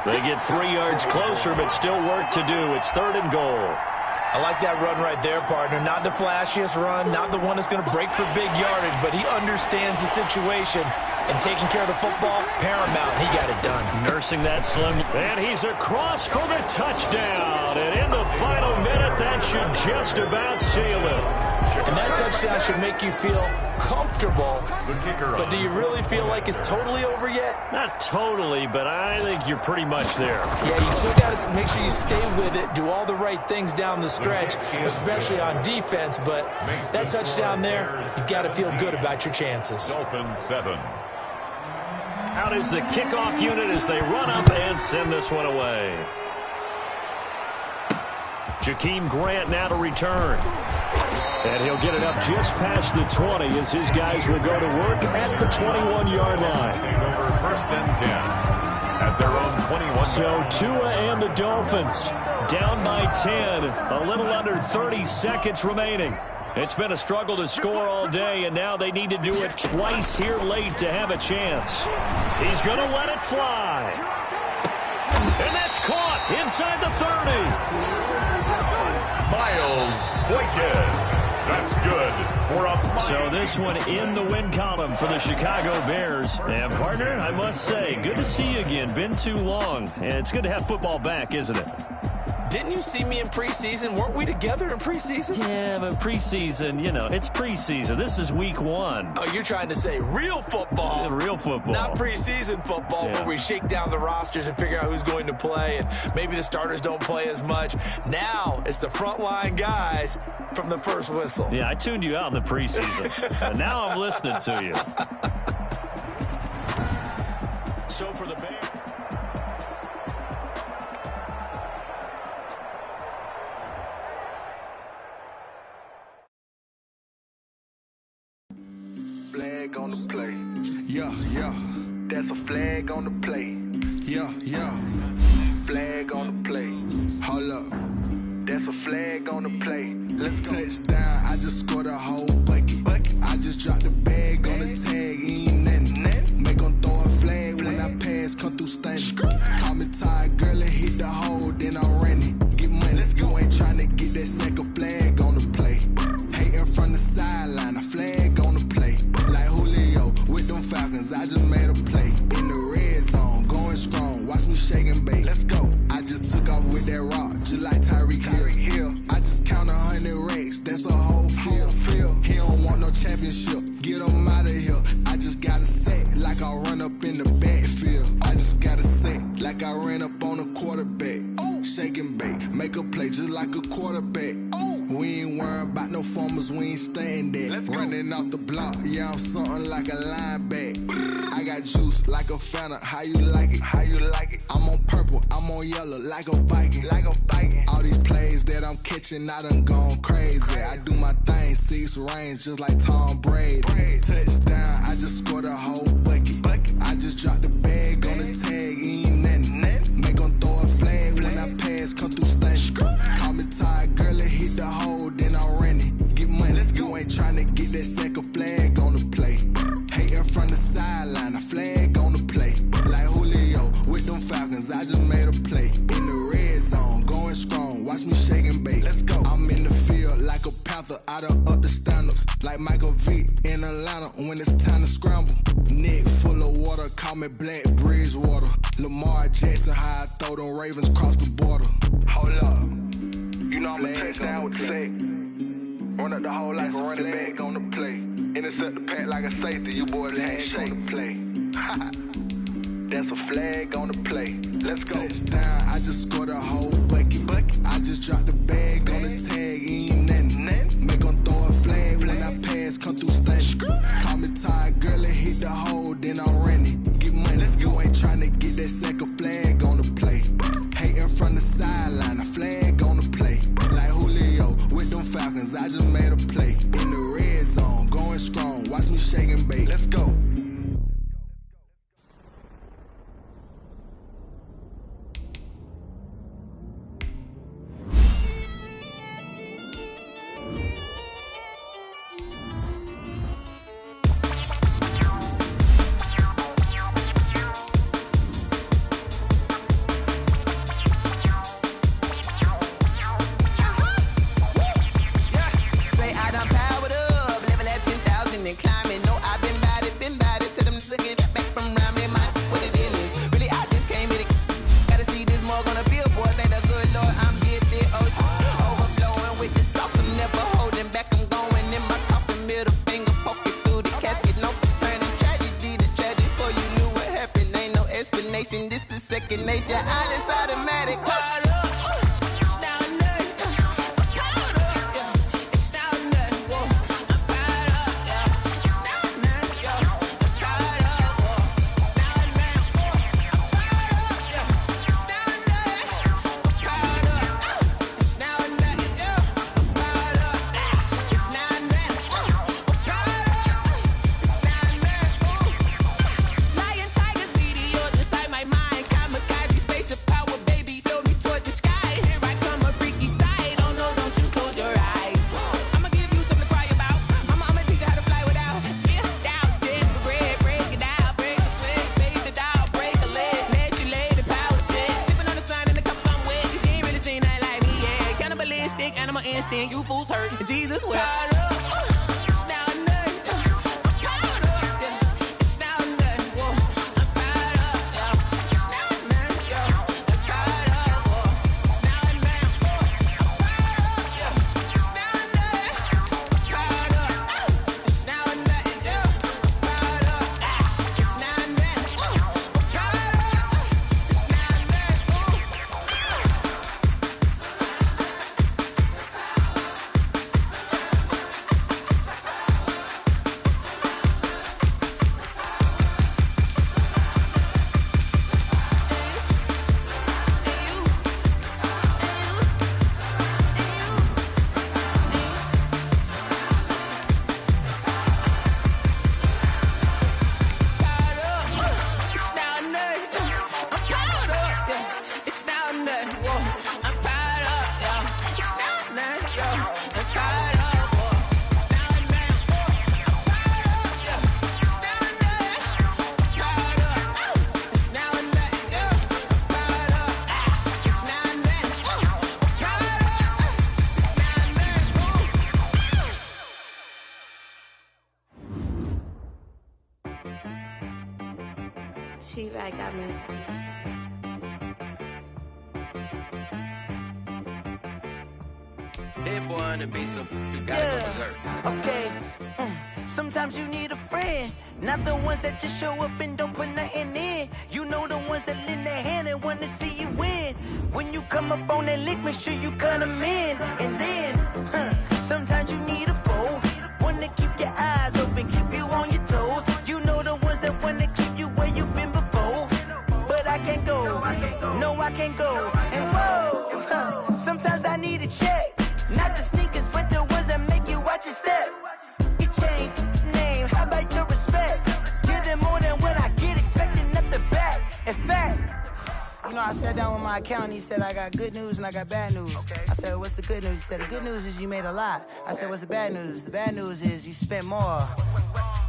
They get 3 yards closer, but still work to do. It's 3rd and goal. I like that run right there, partner. Not the flashiest run, not the one that's going to break for big yardage, but he understands the situation, and taking care of the football, paramount. He got it done. Nursing that slim. And he's across for the touchdown. And in the final minute, that should just about seal it. And that touchdown should make you feel comfortable. But do you really feel like it's totally over yet? Not totally, but I think you're pretty much there. Yeah, you still got to make sure you stay with it, do all the right things down the stretch, especially on defense. But that touchdown there, you got to feel good about your chances. Dolphins 7. Out is the kickoff unit as they run up and send this one away. Jakeem Grant now to return. And he'll get it up just past the 20 as his guys will go to work at the 21-yard line. Over 1st and 10 at their own 21. So Tua and the Dolphins down by 10. A little under 30 seconds remaining. It's been a struggle to score all day, and now they need to do it twice here late to have a chance. He's going to let it fly. And that's caught inside the 30. Miles Boykin. That's good for a. So this one in the win column for the Chicago Bears. And, partner, I must say, good to see you again. Been too long. And it's good to have football back, isn't it? Didn't you see me in preseason? Weren't we together in preseason? Yeah, but preseason, you know, it's preseason. This is week 1. Oh, you're trying to say real football. Yeah, real football. Not preseason football, where we shake down the rosters and figure out who's going to play, and maybe the starters don't play as much. Now it's the frontline guys from the first whistle. Yeah, I tuned you out in the preseason. And now I'm listening to you. So for the Bears. Flag on the play. Yeah, yeah. That's a flag on the play. Yeah, yeah. Flag on the play. Hold up. That's a flag on the play. Let's go. Touchdown, I just scored a whole bucket. I just dropped the bag on the tag, ain't nothing. Make them throw a come through stunning. Call me tired, girl, and hit the hole, then I'm running. Get money, you ain't tryna get that second flag on the play. Hating from the sideline, a flag on the play. Like Julio with them Falcons, I just made a play. In the red zone, going strong, watch me shake and bake. Let's go. I just took off with that rock, just like Tyreek Hill. I just count 100 racks, that's a whole field. He don't want no championship, get him out of here. I just got a set, like I run up in the backfield. I just got a set, like I ran up on a quarterback. Shake and bake, make a play just like a quarterback. We ain't worrying about no formers, we ain't staying there. Running off the block, yeah, I'm something like a linebacker. I got juice like a Fanta, how you like it? How you like it? I'm on purple, I'm on yellow, like a Viking. Like a Viking. All these plays that I'm catching, I done gone crazy. I do my thing, 6 range, just like Tom Brady. Touchdown, I just scored a whole bucket. I just dropped the bag on the tag, ain't nothing. Make 'em throw a flag when I pass, come through stunning. Call me tired, girl, and hit the hole, then I'm running. Get money, you ain't tryna get that second flag on the play. Hating from the sideline, a flag on the play. Like Julio with them Falcons, I just made a play. In the red zone, going strong, watch me shake and bake. Let's go. I'm in the field like a panther, I done up the standards. Like Michael Vick in Atlanta when it's time to scramble. Neck full of water, call me Black Bridgewater. Lamar Jackson, how I throw them Ravens cross the border. Hold up, you know I'm a touchdown with the sack. Run up the hole like a running back on the play. Intercept the pack like a safety, you boys ain't shake the play. That's a flag on the play. Let's go. Touchdown, I just scored a whole bucket. I just dropped the bag on the tag, ain't nothing. Make 'em throw a flag when I pass, come through stunning. Call me tired, girl, and hit the hole, then I'm running. Get money, you ain't tryna get that second flag on the play. Hating from the sideline, a flag on the play. Like Julio with them Falcons, I just made a play. In the red zone, going strong, watch me shake and bake. Let's go. This is second nature, all is automatic. Lion, tigers, meteors inside my mind. Kamikaze, spaceship power, baby. Tell me toward the like that music. Hit boy on the beat, so you gotta go berserk. Okay. Sometimes you need a friend, not the ones that just show up and don't put nothing in. You know the ones that lend their hand and wanna see you win. When you come up on that lick, make sure you cut them in. And then, sometimes you need a foe, one to keep your eyes open, keep you on your toes. You know the ones that wanna keep you where you've been before. But I can't go, no I can't go. And whoa, sometimes I need a check. Not the sneakers, but the ones that make you watch your step. You change name, how about your respect? Give them more than what I get, expecting nothing back. In fact, you know, I sat down with my accountant, he said, I got good news and I got bad news. I said, what's the good news? He said, the good news is you made a lot. I said, what's the bad news? The bad news is you spent more.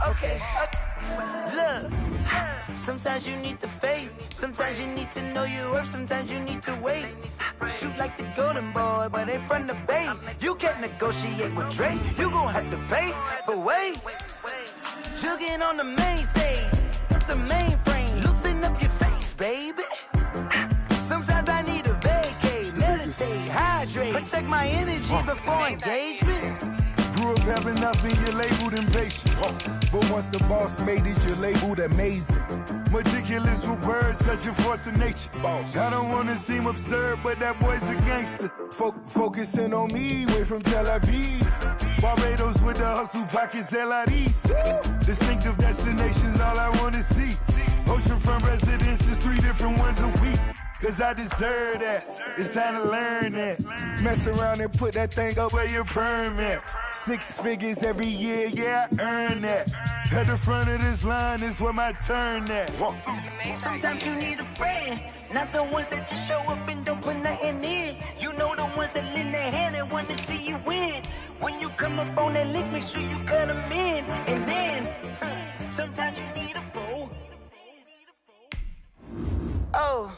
Okay. Look, sometimes you need the faith, sometimes you need to know your worth, sometimes you need to wait. Shoot like the golden boy, but they from the bay. You can't negotiate with Drake, you gon' have to pay. But wait, jugging on the main stage, with the mainframe, loosen up your face, baby. Sometimes I need a vacate, meditate, hydrate, protect my energy before engagement. Grew up having nothing, you're labeled impatient. But once the boss made it, you're labeled amazing. Meticulous with words, such a force of nature. I don't wanna seem absurd, but that boy's a gangster. Focusing on me, way from Tel Aviv. Barbados with the hustle pockets, LIDs. Distinctive destinations, all I wanna see. Oceanfront residences, 3 different ones a week. Cause I deserve that, it's time to learn that. Mess around and put that thing up where your permit. 6 figures every year, yeah, I earn that. At the front of this line is where my turn at. Sometimes you need a friend, not the ones that just show up and don't put nothing in. You know the ones that lend their hand and want to see you win. When you come up on that lick, make sure you cut them in. And then, sometimes you need a foe. Oh.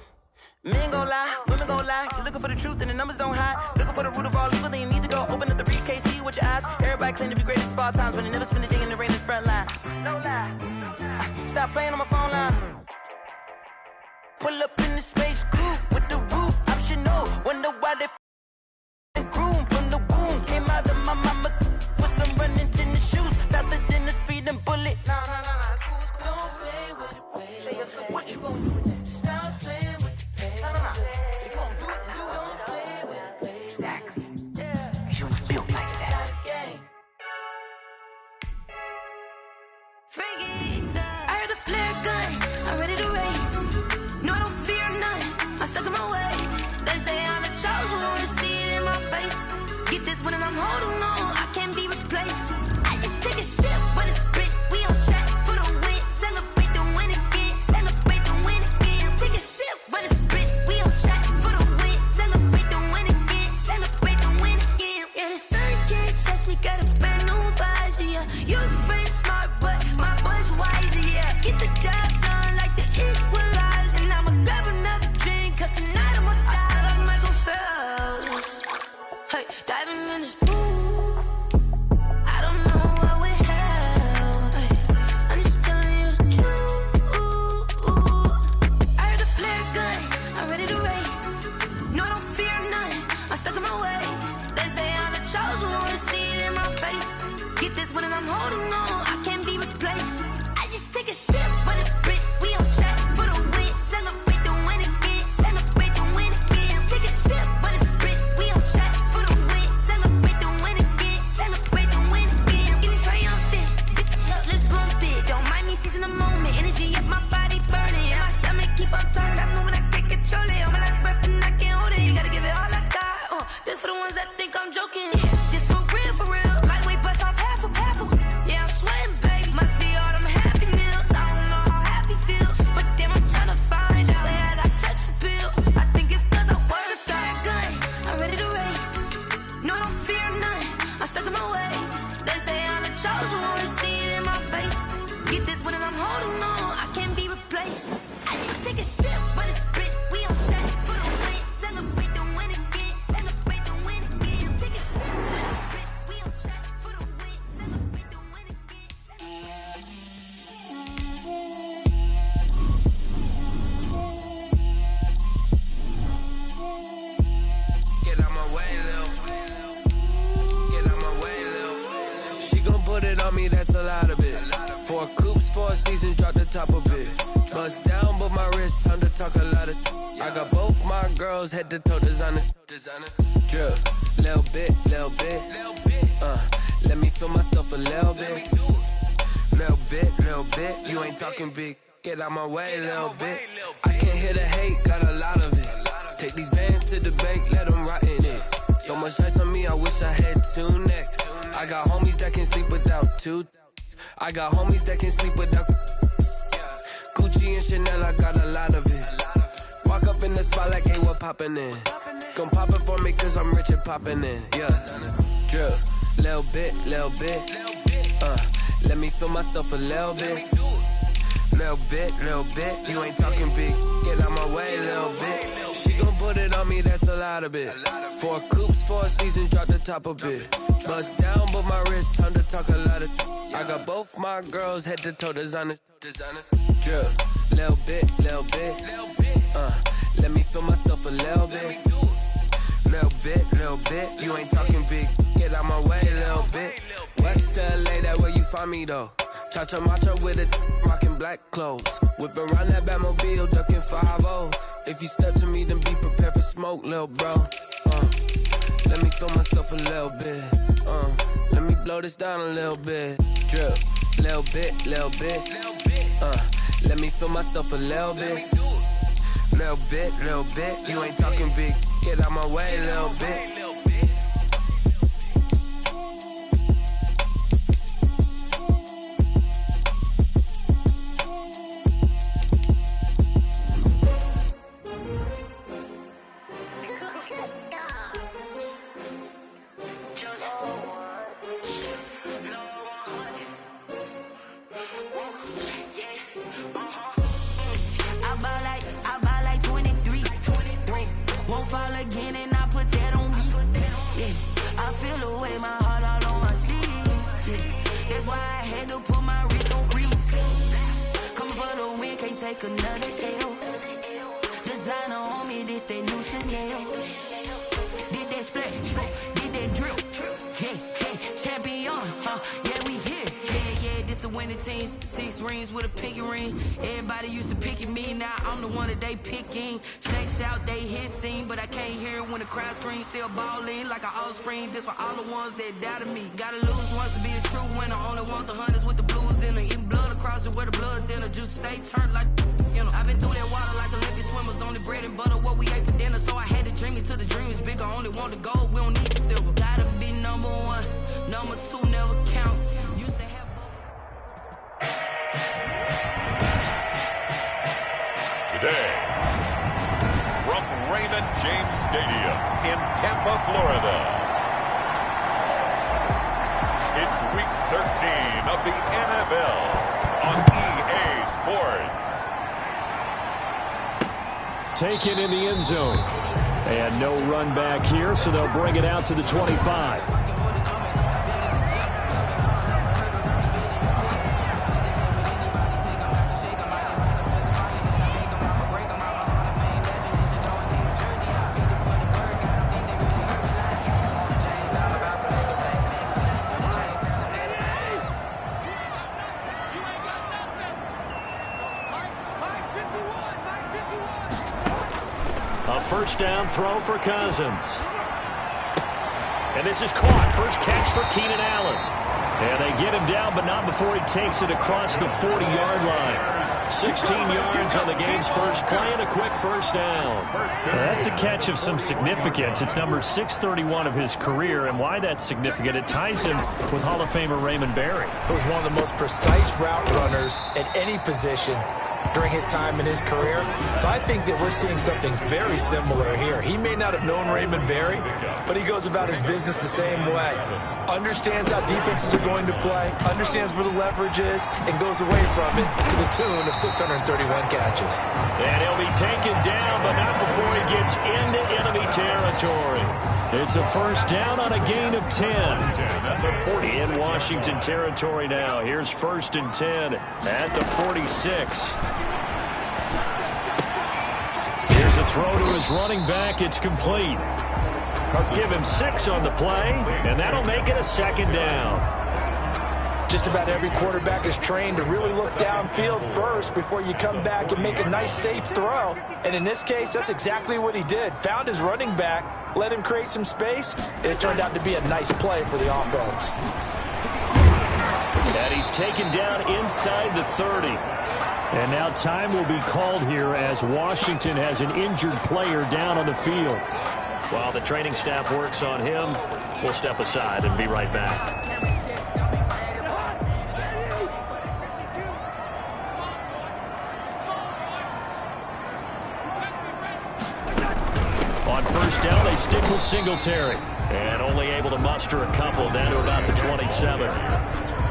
Men gon' lie, women gon' lie. You're looking for the truth and the numbers don't hide. Looking for the root of all evil, then you need to go open up the briefcase, see with your eyes. Everybody claim to be greatest of all times, but they never spend a day in the rain in the front line. No lie. Stop playing on my phone line. Pull up in the space coupe with the roof optional. Wonder why they groom from the womb. Came out of my mama with some running tennis shoes, faster than the speeding bullet. Nah, it's cool, it's cool. Don't play with it, baby. Say so what you gonna do with it? Stop playing with it. If you gon' do it, then don't play with it, baby. Exactly. Yeah. You ain't built like that. Freaky. I heard the flare gun. I'm ready to race. No, I don't fear none. I'm stuck in my ways. They say I'm the chosen one. me, that's a lot of it. 4 coops, 4 seasons, drop the top a bit. Bust down, but my wrist, time to talk a lot of. I got both my girls head to toe designer. Drip, little bit. Let me feel myself a little bit. Little bit. You ain't talking big. Get out my way, little bit. I can't hear the hate, got a lot of it. Take these bands to the bank, let them rot in it. So much ice on me, I wish I had 2 necks. I got homies that can sleep without 2. I got homies that can sleep without Gucci and Chanel, I got a lot of it. Walk up in the spot like, hey, what poppin' in? Gon' pop it for me cause I'm rich and poppin' in. Yeah, drip, little bit. Let me feel myself a little bit. Little bit. You ain't talking big. Get out my way, little bit. She gon' put it on me, that's a lot of it. 4 coops, 4 seasons, drop the top a bit. Bust down, but my wrist, time to talk a lot of. I got both my girls head to toe designer. Drip, little bit. Let me feel myself a little bit. Little bit. You ain't talking big. Get out my way, little bit. West LA, that where you find me though. Cha-cha matcha with it, rockin' black clothes. Whip around that Batmobile, duckin' 5-0. If you step to me, then be prepared for smoke, lil' bro. Let me feel myself a little bit. Let me blow this down a little bit. Drip, little bit. Let me feel myself a little bit. Little bit. You ain't talking big. Get out my way, little bit. Another L. Designer on me, this that new Chanel. Did that splash, did that drip. Yeah, champion, yeah, we here. Yeah, this the winning team. 6 rings with a pinky ring. Everybody used to pick at me, now I'm the one that they picking. Snakes out, they hit scene, but I can't hear it when the crowd screams. Still ballin' like an offspring. This for all the ones that doubted me. Gotta lose once to be a true winner. Only want the hunters with the blues in it. Eating blood across it where the blood thinner. Just stay turned like. You know, I've been through that water like Olympic swimmers. Only bread and butter, what we ate for dinner. So I had to dream it till the dream is bigger. Only want the gold, we don't need the silver. Gotta be number 1, number 2 never count. Used to have. Today, from Raymond James Stadium in Tampa, Florida, it's Week 13 of the NFL on EA Sports. Taken in the end zone. And no run back here, so they'll bring it out to the 25. First down throw for Cousins. And this is caught. First catch for Keenan Allen. And they get him down, but not before he takes it across the 40-yard line. 16 yards on the game's first play and a quick first down. That's a catch of some significance. It's number 631 of his career, and why that's significant, it ties him with Hall of Famer Raymond Berry. He was one of the most precise route runners at any position during his time in his career. So I think that we're seeing something very similar here. He may not have known Raymond Berry, but he goes about his business the same way. Understands how defenses are going to play, understands where the leverage is, and goes away from it to the tune of 631 catches. And he'll be taken down, but not before he gets into enemy territory. It's a first down on a gain of 10. In Washington territory now. Here's 1st and 10 at the 46. Here's a throw to his running back. It's complete. Give him 6 on the play, and that'll make it a 2nd down. Just about every quarterback is trained to really look downfield first before you come back and make a nice, safe throw. And in this case, that's exactly what he did. Found his running back, let him create some space, and it turned out to be a nice play for the offense. And he's taken down inside the 30. And now time will be called here as Washington has an injured player down on the field. While the training staff works on him, we'll step aside and be right back. On first down, they stick with Singletary. And only able to muster a couple down to about the 27.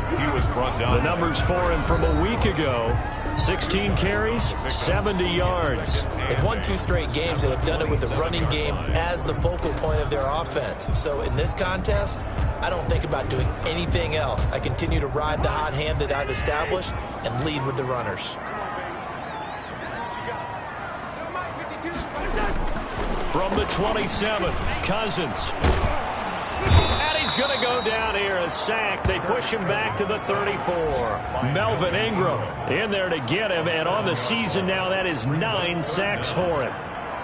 He was brought down. The numbers for him from a week ago. 16 carries, 70 yards. They've won 2 straight games and have done it with the running game as the focal point of their offense. So in this contest, I don't think about doing anything else. I continue to ride the hot hand that I've established and lead with the runners. From the 27, Cousins. And he's going to go down here, a sack. They push him back to the 34. Melvin Ingram in there to get him, and on the season now, that is 9 sacks for him.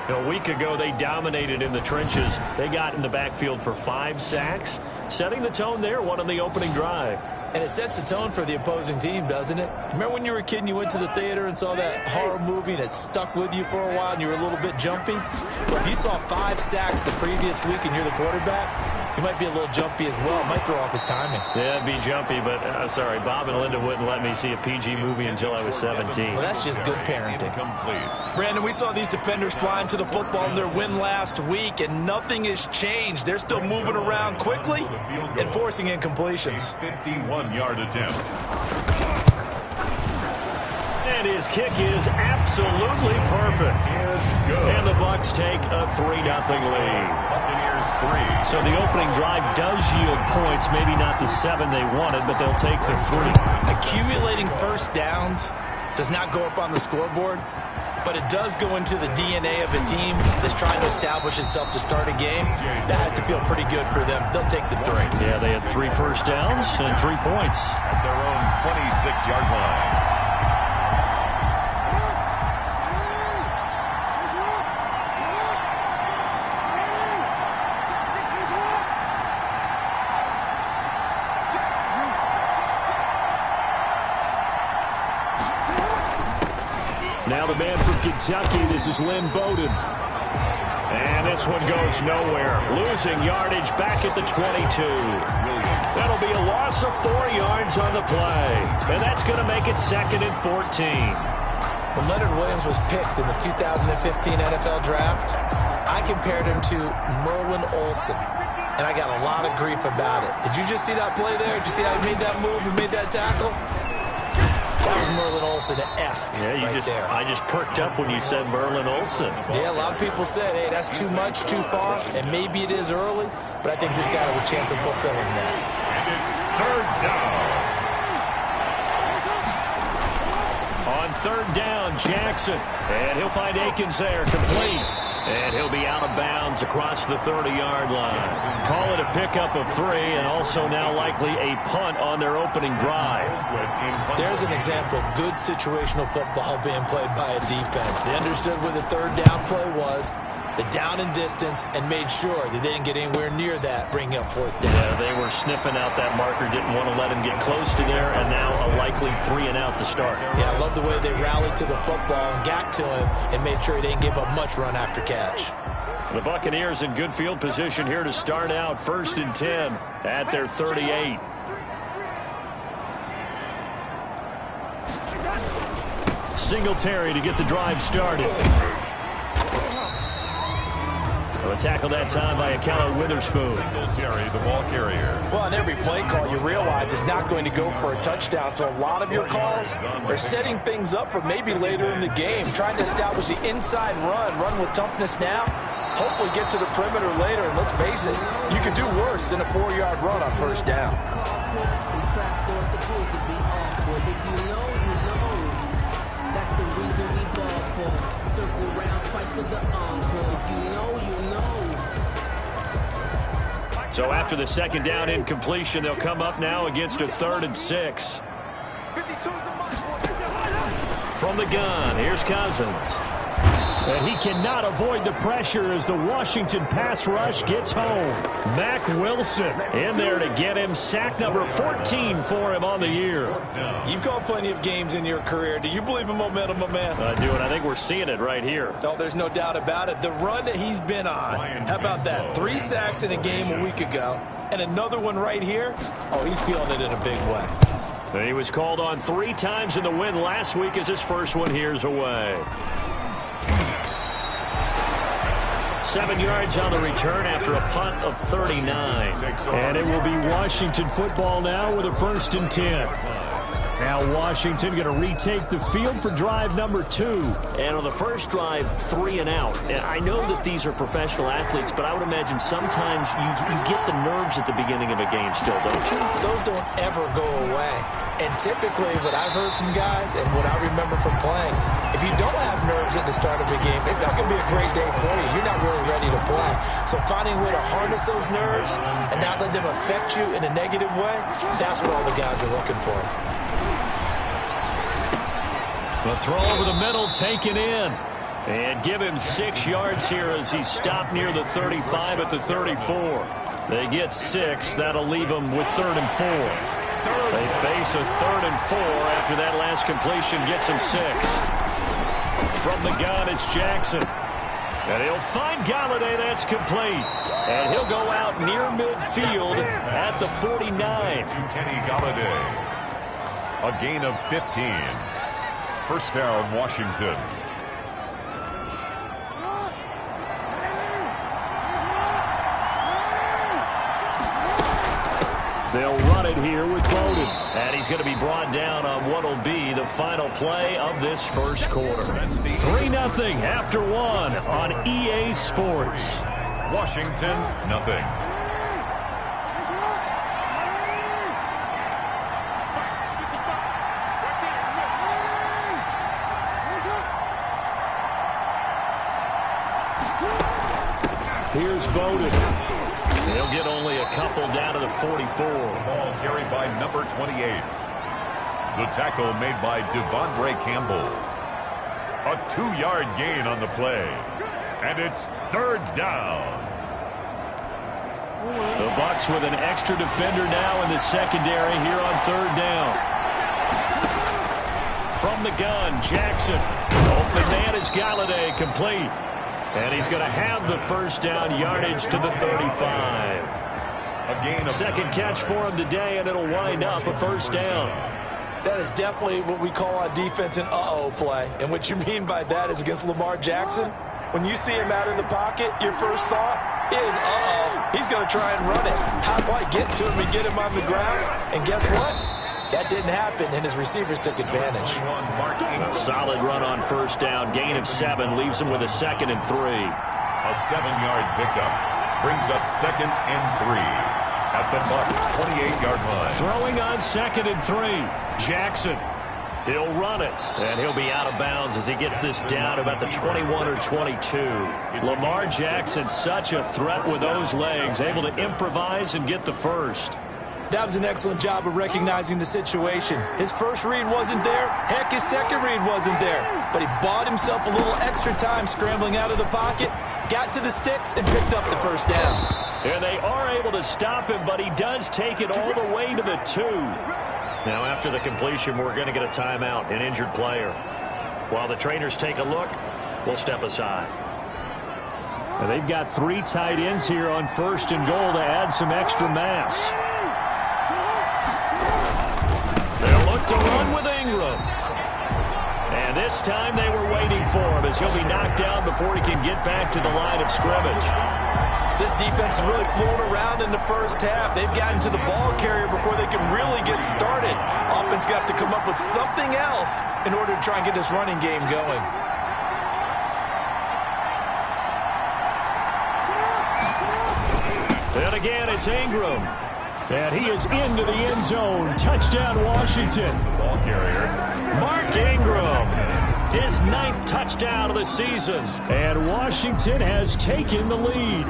A week ago, they dominated in the trenches. They got in the backfield for 5 sacks, setting the tone there, one on the opening drive. And it sets the tone for the opposing team, doesn't it? Remember when you were a kid and you went to the theater and saw that horror movie and it stuck with you for a while and you were a little bit jumpy? Well, if you saw 5 sacks the previous week and you're the quarterback, he might be a little jumpy as well. Might throw off his timing. Yeah, it'd be jumpy, but sorry, Bob and Linda wouldn't let me see a PG movie until I was 17. Well, that's just good parenting. Brandon, we saw these defenders flying to the football in their win last week, and nothing has changed. They're still moving around quickly and forcing incompletions. 51-yard attempt. And his kick is absolutely perfect. And the Bucs take a 3-0 lead. So the opening drive does yield points, maybe not the 7 they wanted, but they'll take the 3. Accumulating first downs does not go up on the scoreboard, but it does go into the DNA of a team that's trying to establish itself to start a game. That has to feel pretty good for them. They'll take the 3. Yeah, they had 3 first downs and 3 points. At their own 26-yard line. Now the man from Kentucky, this is Lynn Bowden. And this one goes nowhere. Losing yardage back at the 22. That'll be a loss of 4 yards on the play. And that's going to make it 2nd and 14. When Leonard Williams was picked in the 2015 NFL Draft, I compared him to Merlin Olsen. And I got a lot of grief about it. Did you just see that play there? Did you see how he made that move and made that tackle? That was Merlin Olsen-esque. Yeah, I just perked up when you said Merlin Olsen. Yeah, a lot of people said, hey, that's too much, too far, and maybe it is early, but I think this guy has a chance of fulfilling that. And it's 3rd down. On 3rd down, Jackson. And he'll find Akins there, complete. And he'll be out of bounds across the 30-yard line. Call it a pickup of 3, and also now likely a punt on their opening drive. There's an example of good situational football being played by a defense. They understood where the 3rd down play was, the down and distance, and made sure that they didn't get anywhere near that, bringing up 4th down. Yeah, they were sniffing out that marker, didn't want to let him get close to there, and now a likely 3 and out to start. Yeah, I love the way they rallied to the football and got to him and made sure he didn't give up much run after catch. The Buccaneers in good field position here to start out 1st and 10 at their 38. Singletary to get the drive started. A tackle that time by Akello Witherspoon. Singletary, the ball carrier. Well, on every play call, you realize it's not going to go for a touchdown. So a lot of your calls are setting things up for maybe later in the game, trying to establish the inside run with toughness now. Hopefully get to the perimeter later, and let's face it, you could do worse than a 4-yard run on 1st down. That's the reason we ball for. Circle round twice for the encore. If you know, you know. So after the second down incompletion, they'll come up now against a 3rd and 6. From the gun, here's Cousins. And he cannot avoid the pressure as the Washington pass rush gets home. Mack Wilson in there to get him sack number 14 for him on the year. You've called plenty of games in your career. Do you believe in momentum, my man? I do, and I think we're seeing it right here. No, there's no doubt about it. The run that he's been on, how about that? 3 sacks in a game a week ago, and another one right here. Oh, he's feeling it in a big way. He was called on 3 times in the win last week as his first one here's away. 7 yards on the return after a punt of 39. And it will be Washington football now with a 1st and 10. Now Washington going to retake the field for drive number 2. And on the first drive, 3 and out. And I know that these are professional athletes, but I would imagine sometimes you get the nerves at the beginning of a game still, don't you? Those don't ever go away. And typically what I've heard from guys and what I remember from playing, if you don't have nerves at the start of a game, it's not going to be a great day for you. You're not really ready to play. So finding a way to harness those nerves and not let them affect you in a negative way, that's what all the guys are looking for. The throw over the middle taken in. And give him 6 yards here as he's stopped near the 35 at the 34. They get 6. That'll leave them with 3rd and 4. They face a 3rd and 4 after that last completion gets him 6. From the gun, it's Jackson. And he'll find Galladay. That's complete. And he'll go out near midfield at the 49. Kenny Galladay. A gain of 15. First down, Washington. They'll run it here with Bowden. And he's going to be brought down on what will be the final play of this first quarter. 3-0 after 1 on EA Sports. Washington, nothing. Here's Bowden. He'll get only a couple down to the 44. Ball carried by number 28. The tackle made by Devondre Campbell. A 2-yard gain on the play. And it's 3rd down. The Bucs with an extra defender now in the secondary here on 3rd down. From the gun, Jackson. Open man is Galladay, complete. And he's going to have the first down yardage to the 35. A gain of 2nd catch for him today, and it'll wind up a first down. That is definitely what we call on defense an uh-oh play. And what you mean by that is against Lamar Jackson, when you see him out of the pocket, your first thought is, uh-oh, he's going to try and run it. How do I get to him and get him on the ground? And guess what? That didn't happen, and his receivers took advantage. A solid run on first down. Gain of 7 leaves him with a 2nd and 3. A 7-yard pickup brings up 2nd and 3 at the Bucs' 28-yard line. Throwing on 2nd and 3. Jackson. He'll run it, and he'll be out of bounds as he gets this down about the 21 or 22. Lamar Jackson, such a threat with those legs, able to improvise and get the first. That was an excellent job of recognizing the situation. His first read wasn't there. Heck, his second read wasn't there. But he bought himself a little extra time scrambling out of the pocket, got to the sticks, and picked up the first down. And they are able to stop him, but he does take it all the way to the 2. Now, after the completion, we're going to get a timeout, an injured player. While the trainers take a look, we'll step aside. Now, they've got 3 tight ends here on 1st and goal to add some extra mass. They'll look to run with Ingram. And this time they were waiting for him as he'll be knocked down before he can get back to the line of scrimmage. This defense has really flown around in the first half. They've gotten to the ball carrier before they can really get started. Offense got to come up with something else in order to try and get this running game going. And again, it's Ingram. And he is into the end zone. Touchdown, Washington. Ball carrier. Mark Ingram. His 9th touchdown of the season. And Washington has taken the lead.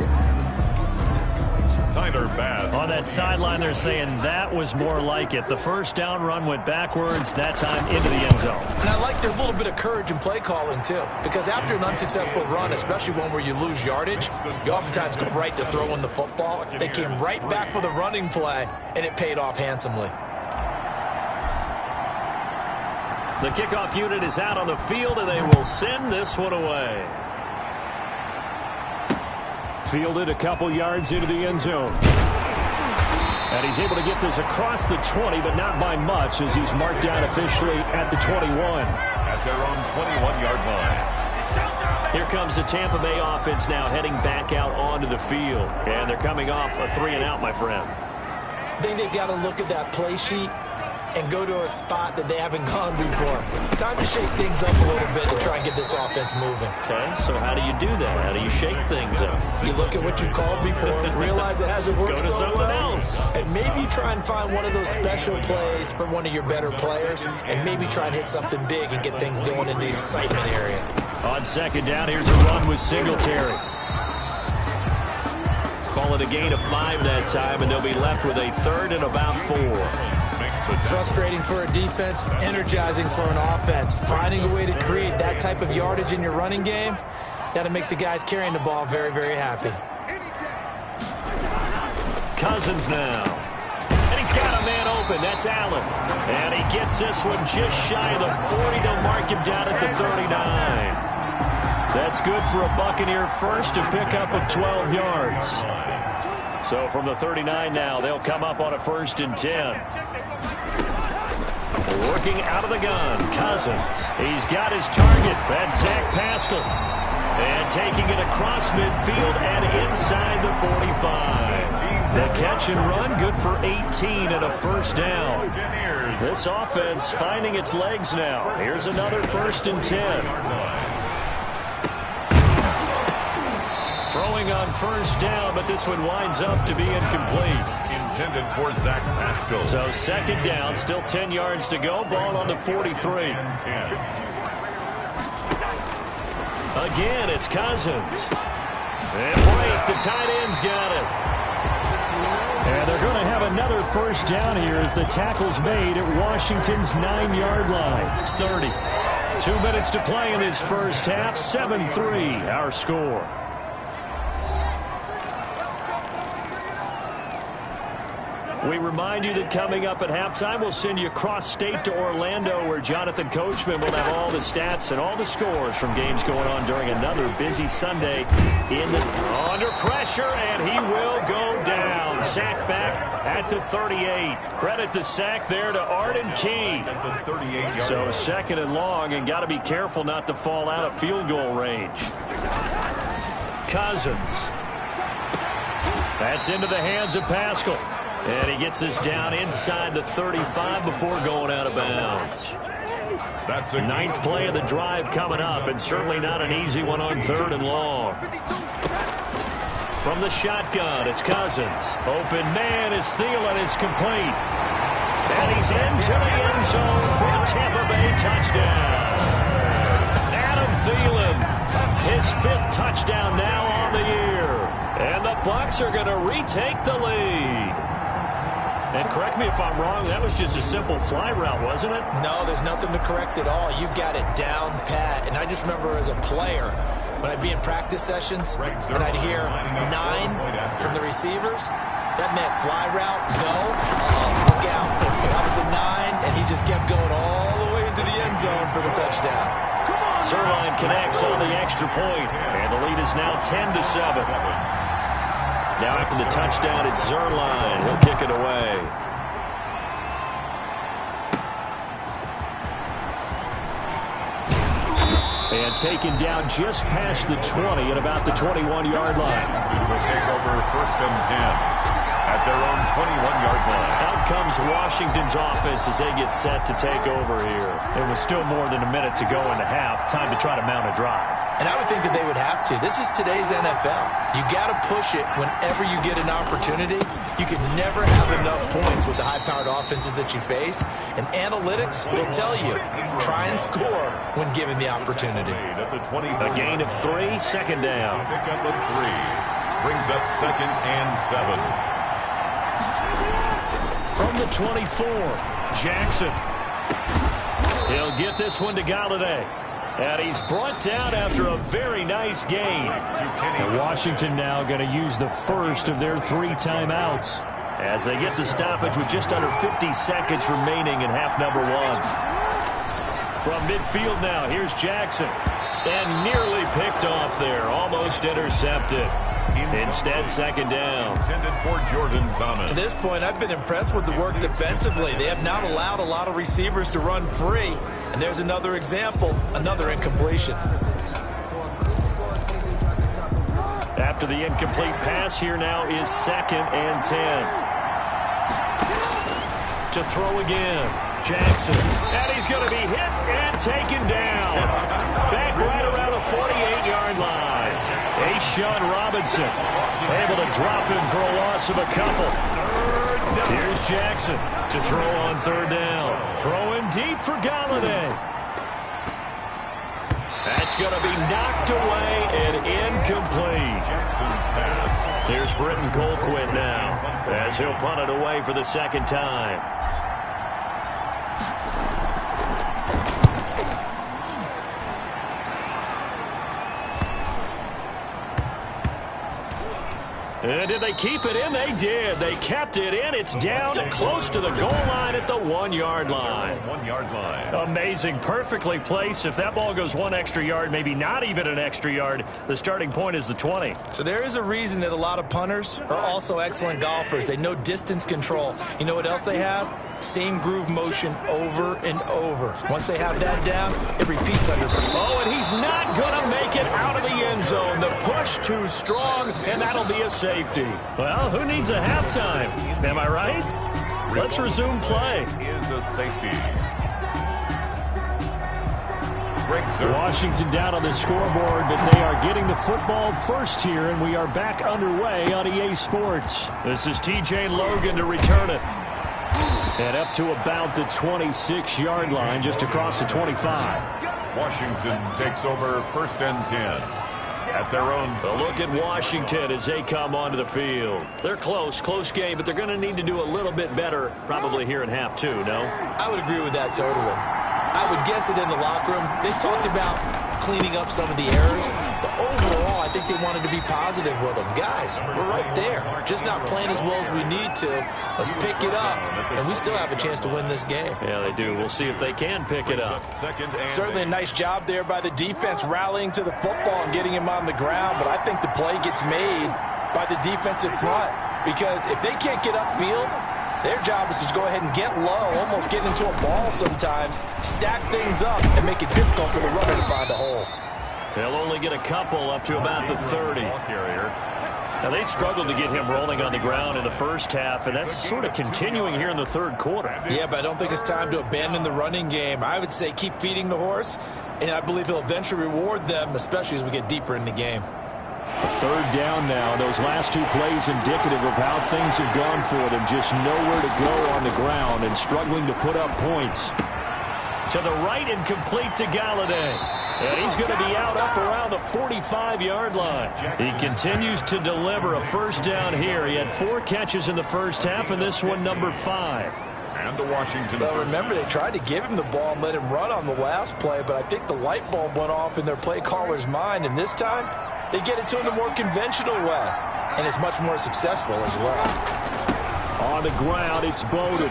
Tyler Bass. On that sideline, they're saying that was more like it. The first down run went backwards, that time into the end zone. And I like their little bit of courage in play calling, too. Because after an unsuccessful run, especially one where you lose yardage, you oftentimes go right to throwing the football. They came right back with a running play, and it paid off handsomely. The kickoff unit is out on the field, and they will send this one away. Fielded a couple yards into the end zone. And he's able to get this across the 20, but not by much, as he's marked down officially at the 21. At their own 21-yard line. Here comes the Tampa Bay offense now heading back out onto the field. And they're coming off a 3-and-out, my friend. I think they've got to look at that play sheet and go to a spot that they haven't gone before. Time to shake things up a little bit to try and get this offense moving. Okay, so how do you do that? How do you shake things up? You look at what you called before, realize it hasn't worked go to so something well, else. and maybe try and find one of those special plays from one of your better players, and maybe try and hit something big and get things going in the excitement area. On second down, here's a run with Singletary. Call it a gain of 5 that time, and they'll be left with a 3rd and about 4. Frustrating for a defense, energizing for an offense. Finding a way to create that type of yardage in your running game, that'll make the guys carrying the ball very, very happy. Cousins now. And he's got a man open. That's Allen. And he gets this one just shy of the 40. They'll mark him down at the 39. That's good for a Buccaneer first to pick up of 12 yards. So from the 39 now, they'll come up on a 1st and 10. Working out of the gun, Cousins. He's got his target. That's Zach Pascal. And taking it across midfield and inside the 45. The catch and run, good for 18 and a 1st down. This offense finding its legs now. Here's another 1st and 10. Throwing on 1st down, but this one winds up to be incomplete. Intended for Zach Pascal. So 2nd down, still 10 yards to go. Ball on the 43. Again, it's Cousins. And Blake, the tight end's got it. And they're going to have another 1st down here as the tackle's made at Washington's 9-yard line. It's 30. 2 minutes to play in this first half. 7-3, our score. We remind you that coming up at halftime, we'll send you cross-state to Orlando, where Jonathan Coachman will have all the stats and all the scores from games going on during another busy Sunday. Under pressure, and he will go down. Sack back at the 38. Credit the sack there to Arden Key. So 2nd and long, and got to be careful not to fall out of field goal range. Cousins. That's into the hands of Pascal. And he gets this down inside the 35 before going out of bounds. That's a 9th play of the drive coming up, and certainly not an easy one on 3rd and long. From the shotgun, it's Cousins. Open man is Thielen. It's complete. And he's into the end zone for a Tampa Bay touchdown. Adam Thielen, his 5th touchdown now on the year. And the Bucs are going to retake the lead. And correct me if I'm wrong, that was just a simple fly route, wasn't it? No, there's nothing to correct at all. You've got it down pat. And I just remember as a player, when I'd be in practice sessions, and I'd hear 9 from the receivers, that meant fly route, go, look out. That was the 9, and he just kept going all the way into the end zone for the touchdown. Zerline connects on the extra point, and the lead is now 10-7. Now after the touchdown, it's Zerline. He'll kick it away. And taken down just past the 20 at about the 21-yard line. We'll take over 1st and 10. At their own 21-yard line. Out comes Washington's offense as they get set to take over here. It was still more than a minute to go in the half. Time to try to mount a drive. And I would think that they would have to. This is today's NFL. You got to push it whenever you get an opportunity. You can never have enough points with the high-powered offenses that you face. And analytics will tell you, try and score when given the opportunity. A gain of 3, 2nd down. Pick up of 3. Brings up 2nd and 7. From the 24, Jackson. He'll get this one to Galladay. And he's brought down after a very nice gain. And Washington now going to use the first of their 3 timeouts as they get the stoppage with just under 50 seconds remaining in half number 1. From midfield now, here's Jackson. And nearly picked off there, almost intercepted. Instead, 2nd down. Intended for Jordan Thomas. To this point, I've been impressed with the work defensively. They have not allowed a lot of receivers to run free. And there's another example, another incompletion. After the incomplete pass, here now is 2nd and 10. To throw again, Jackson. And he's going to be hit and taken down. Back right around the 48-yard line. Sean Robinson able to drop him for a loss of a couple. Here's Jackson to throw on 3rd down. Throwing deep for Galladay. That's going to be knocked away and incomplete. Here's Britton Colquitt now as he'll punt it away for the 2nd time. And did they keep it in? They did. They kept it in. It's down close to the goal line at the 1-yard line. 1-yard line. Amazing. Perfectly placed. If that ball goes 1 extra yard, maybe not even an extra yard, the starting point is the 20. So there is a reason that a lot of punters are also excellent golfers. They know distance control. You know what else they have? Same groove motion over and over. Once they have that down, it repeats under. Oh, and he's not going to make it out of the end zone. The push too strong, and that'll be a safety. Well, who needs a halftime? Am I right? Let's resume play. Is a safety. Washington down on the scoreboard, but they are getting the football first here, and we are back underway on EA Sports. This is TJ Logan to return it. And up to about the 26-yard line, just across the 25. Washington takes over 1st and 10 at their own. A look at Washington as they come onto the field. They're close game, but they're going to need to do a little bit better probably here in half 2, no? I would agree with that totally. I would guess it in the locker room. They talked about cleaning up some of the errors. But overall, I think they wanted to be positive with them. Guys, we're right there. Just not playing as well as we need to. Let's pick it up, and we still have a chance to win this game. Yeah, they do. We'll see if they can pick it up. Certainly a nice job there by the defense rallying to the football and getting him on the ground, but I think the play gets made by the defensive front because if they can't get upfield, their job is to go ahead and get low, almost get into a ball sometimes, stack things up, and make it difficult for the runner to find a hole. They'll only get a couple up to about the 30. Now, they struggled to get him rolling on the ground in the first half, and that's sort of continuing here in the 3rd quarter. Yeah, but I don't think it's time to abandon the running game. I would say keep feeding the horse, and I believe he'll eventually reward them, especially as we get deeper in the game. A 3rd down now. Those last 2 plays indicative of how things have gone for them. Just nowhere to go on the ground and struggling to put up points. To the right and complete to Galladay. And he's going to be out up around the 45-yard line. He continues to deliver a 1st down here. He had 4 catches in the first half, and this one number 5. And the Washington. Well, remember, they tried to give him the ball and let him run on the last play, but I think the light bulb went off in their play caller's mind, and this time they get it to him the more conventional way, and it's much more successful as well. On the ground, it's Bowden.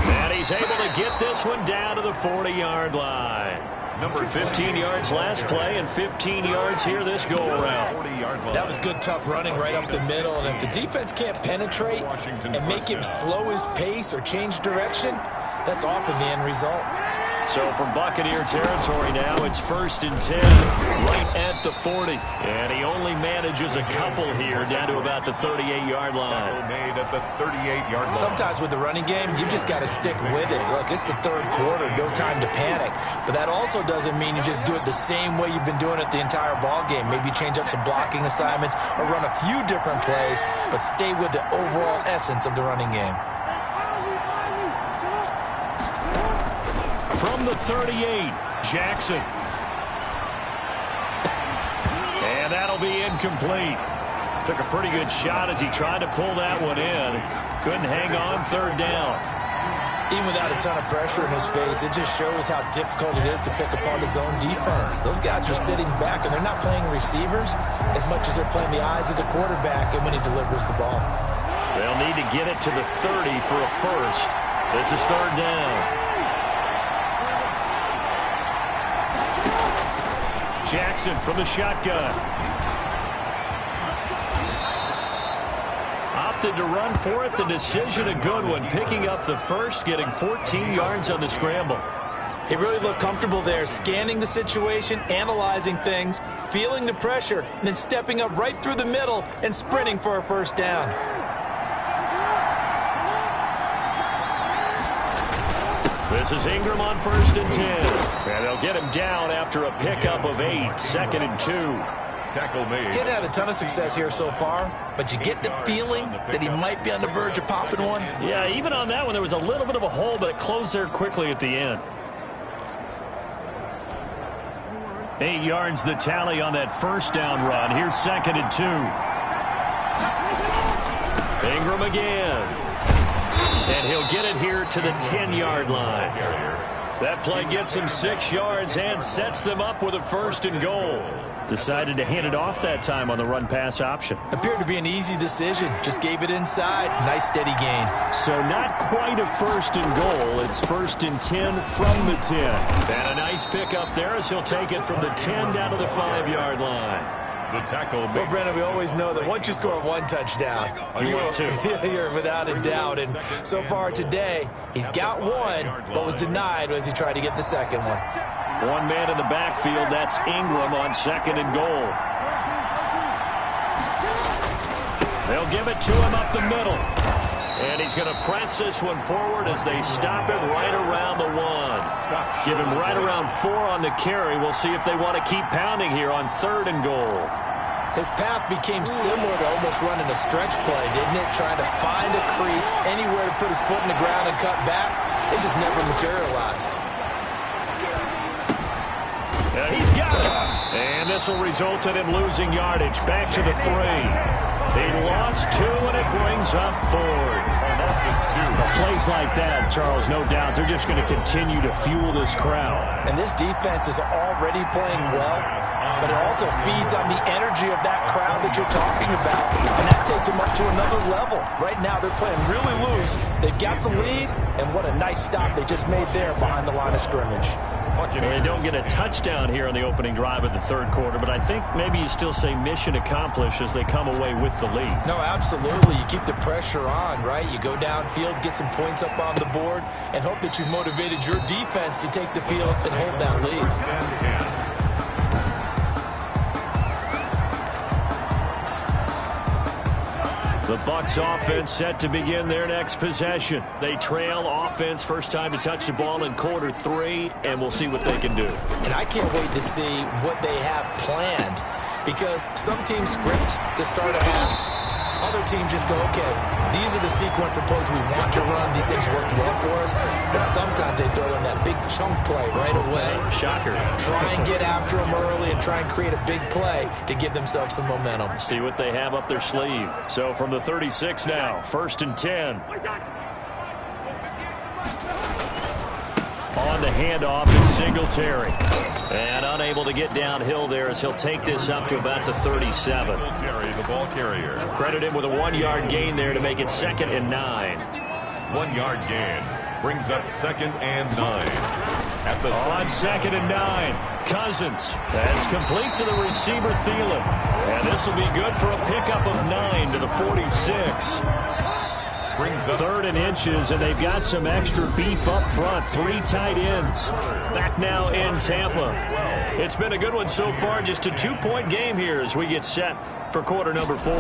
And he's able to get this one down to the 40-yard line. Number 15 yards last play and 15 yards here this go-around. That was good, tough running right up the middle, and if the defense can't penetrate and make him slow his pace or change direction, that's often the end result. So from Buccaneer territory now, it's 1st and 10, right at the 40. And he only manages a couple here down to about the 38-yard line. Made at the 38-yard line. Sometimes with the running game, you've just got to stick with it. Look, it's the 3rd quarter, no time to panic. But that also doesn't mean you just do it the same way you've been doing it the entire ball game. Maybe change up some blocking assignments or run a few different plays, but stay with the overall essence of the running game. From the 38, Jackson. And that'll be incomplete. Took a pretty good shot as he tried to pull that one in. Couldn't hang on third down. Even without a ton of pressure in his face, it just shows how difficult it is to pick apart his own defense. Those guys are sitting back, and they're not playing receivers as much as they're playing the eyes of the quarterback and when he delivers the ball. They'll need to get it to the 30 for a first. This is third down. Jackson from the shotgun. Opted to run for it. The decision a good one. Picking up the first, getting 14 yards on the scramble. He really looked comfortable there, scanning the situation, analyzing things, feeling the pressure, and then stepping up right through the middle and sprinting for a first down. This is Ingram on 1st and 10. And they'll get him down after a pickup of 8, 2nd and 2. Tackle made. Getting had a ton of success here so far, but you get the feeling that he might be on the verge of popping one. Yeah, even on that one, there was a little bit of a hole, but it closed there quickly at the end. 8 yards the tally on that first down run. Here's 2nd and 2. Ingram again. And he'll get it here to the 10-yard line. That play gets him 6 yards and sets them up with a 1st and goal. Decided to hand it off that time on the run-pass option. Appeared to be an easy decision. Just gave it inside. Nice, steady gain. So not quite a 1st and goal. It's 1st and 10 from the 10. And a nice pickup there as he'll take it from the 10 down to the 5-yard line. The tackle. Well, Brennan, we always know that once you score one touchdown, you're without a doubt. And so far today, he's got one, but was denied as he tried to get the second one. One man in the backfield, that's Ingram on 2nd and goal. They'll give it to him up the middle. And he's going to press this one forward as they stop it right around the 1. Give him right around 4 on the carry. We'll see if they want to keep pounding here on 3rd and goal. His path became similar to almost running a stretch play, didn't it? Trying to find a crease, anywhere to put his foot in the ground and cut back. It just never materialized. Yeah, he's got it. And this will result in him losing yardage. Back to the 3. He lost 2, and it brings up 4th. Plays like that, Charles, no doubt, they're just going to continue to fuel this crowd. And this defense is already playing well, but it also feeds on the energy of that crowd that you're talking about, and that takes them up to another level. Right now, they're playing really loose. They've got the lead, and what a nice stop they just made there behind the line of scrimmage. They don't get a touchdown here on the opening drive of the 3rd quarter, but I think maybe you still say mission accomplished as they come away with the lead. No, absolutely. You keep the pressure on, right? You go downfield, get some points up on the board, and hope that you motivated your defense to take the field and hold that lead. The Bucs offense set to begin their next possession. They trail offense, first time to touch the ball in quarter 3, and we'll see what they can do. And I can't wait to see what they have planned, because some teams script to start a half. Other teams just go, okay, these are the sequence of plays we want to run. These things worked well for us. And sometimes they throw in that big chunk play right away. Shocker. Try and get after them early and try and create a big play to give themselves some momentum. See what they have up their sleeve. So from the 36 now, 1st and 10. On the handoff, it's Singletary. And unable to get downhill there as he'll take this up to about the 37. Singletary, the ball carrier. Credit him with a 1-yard gain there to make it 2nd and 9. 1-yard gain brings up 2nd and 9. On 2nd and 9, Cousins. That's complete to the receiver, Thielen. And this will be good for a pickup of 9 to the 46. 3rd and inches, and they've got some extra beef up front. 3 tight ends. Back now in Tampa. It's been a good one so far. Just a 2-point game here as we get set for quarter number 4.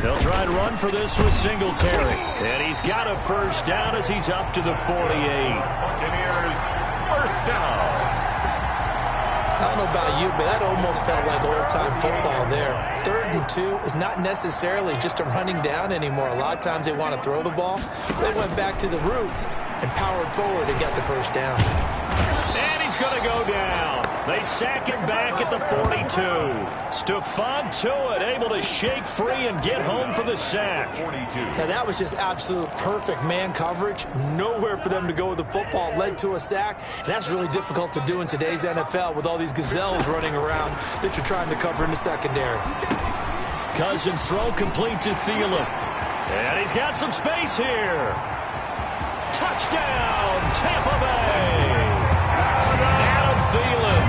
They'll try and run for this with Singletary. And he's got a first down as he's up to the 48. Buccaneers, first down. I don't know about you, but that almost felt like old-time football there. 3rd and 2 is not necessarily just a running down anymore. A lot of times they want to throw the ball. They went back to the roots and powered forward and got the first down. And he's going to go down. They sack him back at the 42. Stephon Tuitt able to shake free and get home for the sack. 42. Now that was just absolute perfect man coverage. Nowhere for them to go with the football. Led to a sack. And that's really difficult to do in today's NFL with all these gazelles running around that you're trying to cover in the secondary. Cousins throw complete to Thielen. And he's got some space here. Touchdown, Tampa Bay. Adam Thielen,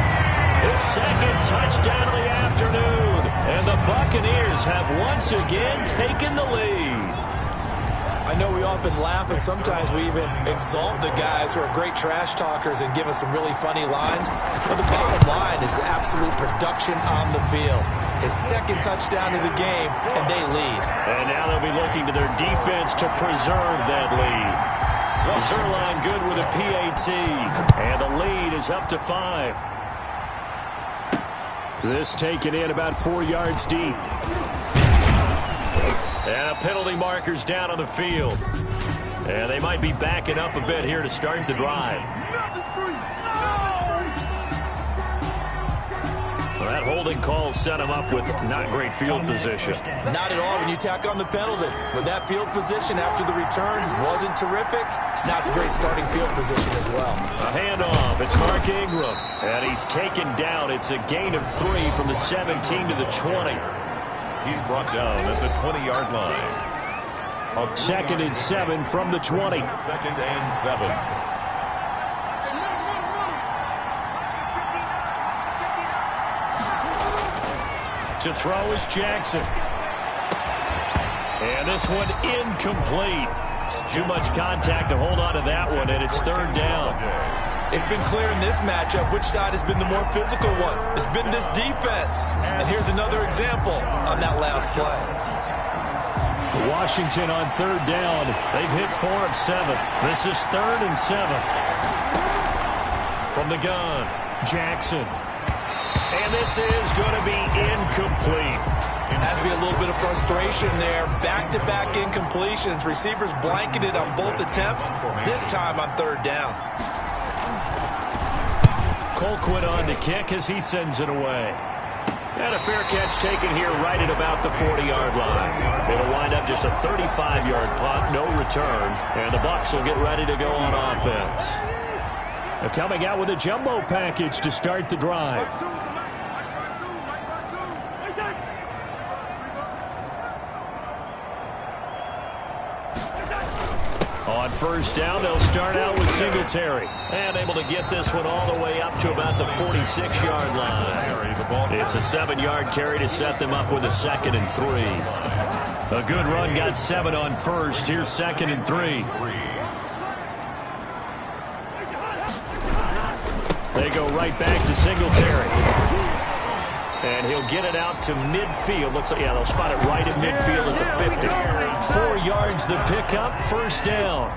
his second touchdown of the afternoon. And the Buccaneers have once again taken the lead. I know we often laugh and sometimes we even exalt the guys who are great trash talkers and give us some really funny lines. But the bottom line is absolute production on the field. His second touchdown of the game, and they lead. And now they'll be looking to their defense to preserve that lead. Zerline good with a PAT, and the lead is up to 5. This taken in about 4 yards deep. And a penalty marker's down on the field. And they might be backing up a bit here to start the drive. Well, that holding call set him up with not great field position. Not at all when you tack on the penalty. With that field position after the return wasn't terrific. It's not a great starting field position as well. A handoff. It's Mark Ingram. And he's taken down. It's a gain of 3 from the 17 to the 20. He's brought down at the 20-yard line. 2nd and 7 from the 20. 2nd and 7. To throw is Jackson. And this one incomplete. Too much contact to hold on to that one, and it's 3rd down. It's been clear in this matchup which side has been the more physical one. It's been this defense. And here's another example on that last play. Washington on 3rd down. They've hit 4 of 7. This is 3rd and 7. From the gun, Jackson. And this is going to be incomplete. Has to be a little bit of frustration there. Back-to-back incompletions. Receivers blanketed on both attempts. This time on 3rd down. Colquitt on to kick as he sends it away. And a fair catch taken here right at about the 40-yard line. It'll wind up just a 35-yard punt, no return. And the Bucs will get ready to go on offense. They're coming out with a jumbo package to start the drive. On 1st down, they'll start out with Singletary. And able to get this one all the way up to about the 46-yard line. It's a 7-yard carry to set them up with a 2nd and 3. A good run got 7 on 1st. Here's 2nd and 3. They go right back to Singletary. And he'll get it out to midfield. Looks like, yeah, they'll spot it right at midfield at the 50. 4 yards the pickup, 1st down.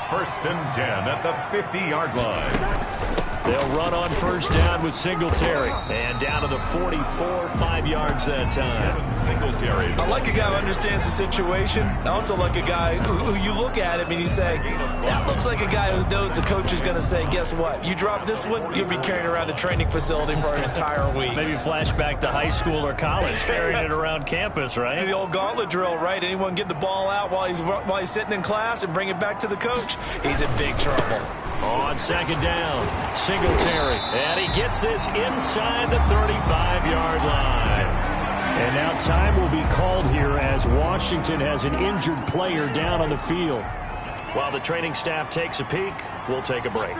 1st and 10 at the 50-yard line. They'll run on 1st down with Singletary. And down to the 44, 5 yards that time. Singletary. I like a guy who understands the situation. I also like a guy who you look at him and you say, that looks like a guy who knows the coach is going to say, guess what? You drop this one, you'll be carrying around a training facility for an entire week. Maybe flashback to high school or college, carrying it around campus, right? The old gauntlet drill, right? Anyone get the ball out while he's sitting in class and bring it back to the coach? He's in big trouble. On 2nd down, Singletary. And he gets this inside the 35-yard line. And now time will be called here as Washington has an injured player down on the field. While the training staff takes a peek, we'll take a break.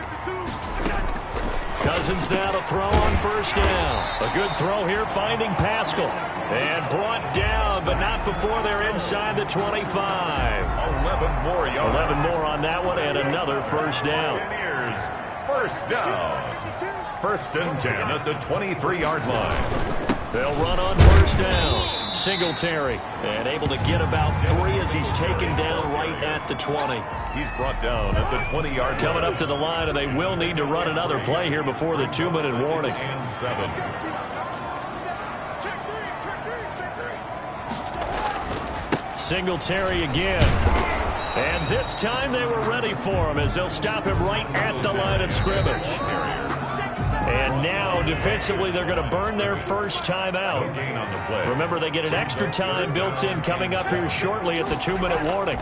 Cousins now to throw on 1st down. A good throw here, finding Pascal. And brought down, but not before they're inside the 25. 11 more yards. 11 more on that one, and another 1st down. Here's 1st down. 1st and 10 at the 23-yard line. They'll run on 1st down. Singletary, and able to get about 3 as he's taken down right at the 20. He's brought down at the 20-yard line. Coming up to the line, and they will need to run another play here before the 2-minute warning. And 7. Singletary again. And this time they were ready for him as they'll stop him right at the line of scrimmage. And now, defensively, they're going to burn their first timeout. Remember, they get an extra time built in coming up here shortly at the 2-minute warning.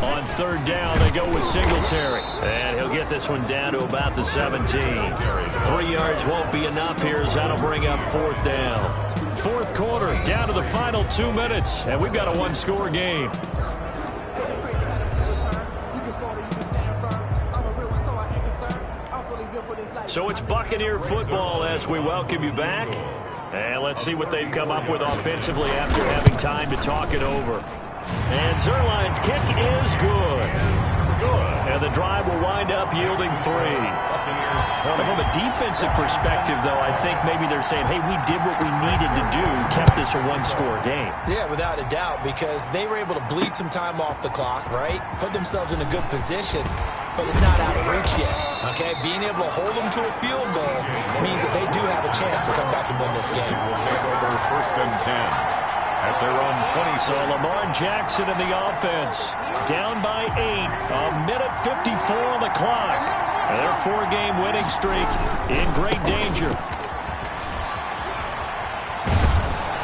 On third down, they go with Singletary. And he'll get this one down to about the 17. 3 yards won't be enough here as that'll bring up fourth down. Fourth quarter, down to the final 2 minutes, and we've got a one-score game. So it's Buccaneer football as we welcome you back. And let's see what they've come up with offensively after having time to talk it over. And Zuerlein's kick is good. And the drive will wind up yielding 3. From a defensive perspective, though, I think maybe they're saying, hey, we did what we needed to do, kept this a one-score game. Yeah, without a doubt, because they were able to bleed some time off the clock, right? Put themselves in a good position, but it's not out of reach yet, okay? Being able to hold them to a field goal means that they do have a chance to come back and win this game. We'll take over first and 10. At their own 20. So Lamar Jackson in the offense. Down by 8. A minute 54 on the clock. Their 4-game winning streak in great danger.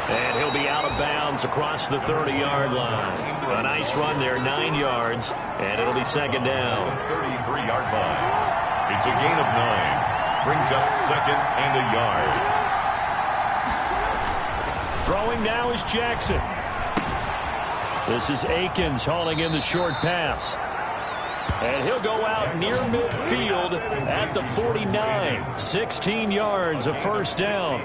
And he'll be out of bounds across the 30-yard line. A nice run there, 9 yards. And it'll be second down. 33-yard line. It's a gain of 9. Brings up second and a yard. Throwing now is Jackson. This is Akins hauling in the short pass. And he'll go out near midfield at the 49. 16 yards, a first down.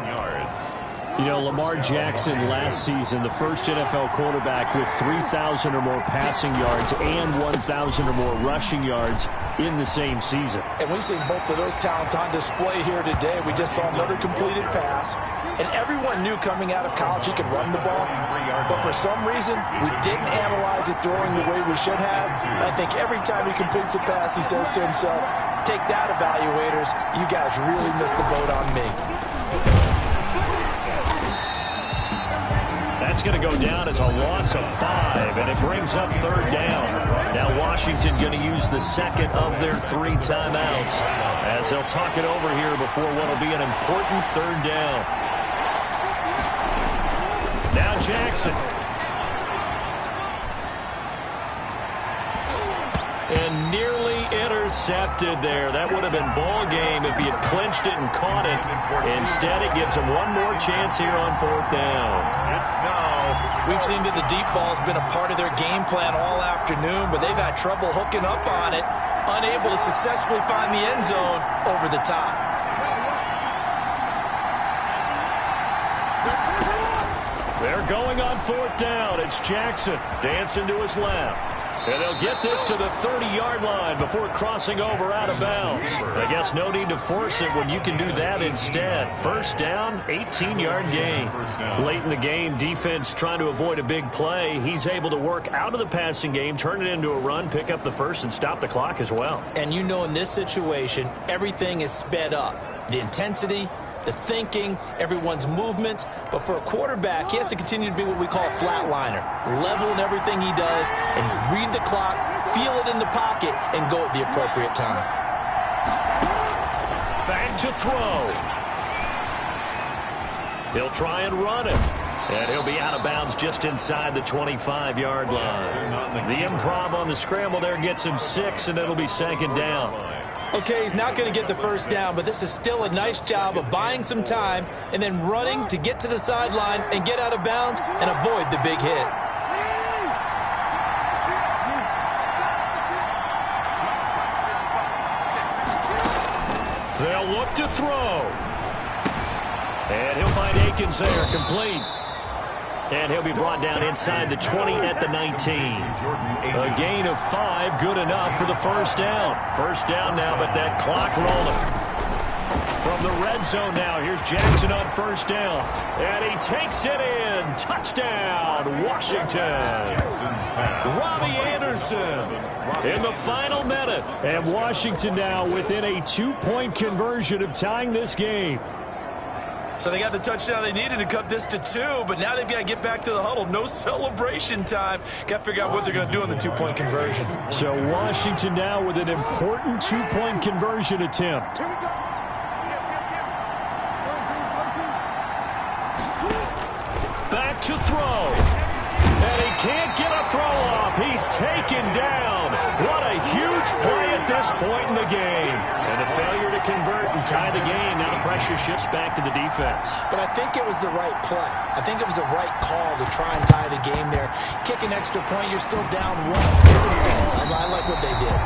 You know, Lamar Jackson last season, the first NFL quarterback with 3,000 or more passing yards and 1,000 or more rushing yards in the same season. And we've seen both of those talents on display here today. We just saw another completed pass. And everyone knew coming out of college he could run the ball. But for some reason, we didn't analyze it throwing the way we should have. And I think every time he completes a pass, he says to himself, take that, evaluators. You guys really missed the boat on me. That's going to go down as a loss of 5, and it brings up third down. Now Washington going to use the second of their 3 timeouts as they'll talk it over here before what will be an important third down. Now Jackson. And nearly intercepted there. That would have been ball game if he had clinched it and caught it. Instead, it gives him one more chance here on fourth down. It's now. We've seen that the deep ball has been a part of their game plan all afternoon, but they've had trouble hooking up on it, unable to successfully find the end zone over the top. They're going on fourth down. It's Jackson dancing to his left. And they'll get this to the 30-yard line before crossing over out of bounds. I guess no need to force it when you can do that instead. First down, 18-yard gain. Late in the game, defense trying to avoid a big play. He's able to work out of the passing game, turn it into a run, pick up the first, and stop the clock as well. And you know in this situation, everything is sped up. The intensity, the thinking, everyone's movement. But for a quarterback, he has to continue to be what we call a flatliner. Level in everything he does and read the clock, feel it in the pocket, and go at the appropriate time. Back to throw. He'll try and run it. And he'll be out of bounds just inside the 25-yard line. The improv on the scramble there gets him 6, and it'll be second down. Okay, he's not going to get the first down, but this is still a nice job of buying some time and then running to get to the sideline and get out of bounds and avoid the big hit. They'll look to throw. And he'll find Akins there, complete. And he'll be brought down inside the 20 at the 19. A gain of 5, good enough for the first down. First down now, but that clock rolling. From the red zone now, here's Jackson on first down. And he takes it in. Touchdown, Washington. Robbie Anderson in the final minute. And Washington now within a 2-point conversion of tying this game. So they got the touchdown they needed to cut this to 2, but now they've got to get back to the huddle. No celebration time. Got to figure out what they're going to do on the 2-point conversion. So Washington now with an important 2-point conversion attempt. to throw. And he can't get a throw off. He's taken down. What a huge play at this point in the game. And a failure to convert and tie the game. Now the pressure shifts back to the defense. But I think it was the right play. I think it was the right call to try and tie the game there. Kick an extra point, you're still down one. This is sense. I like what they did.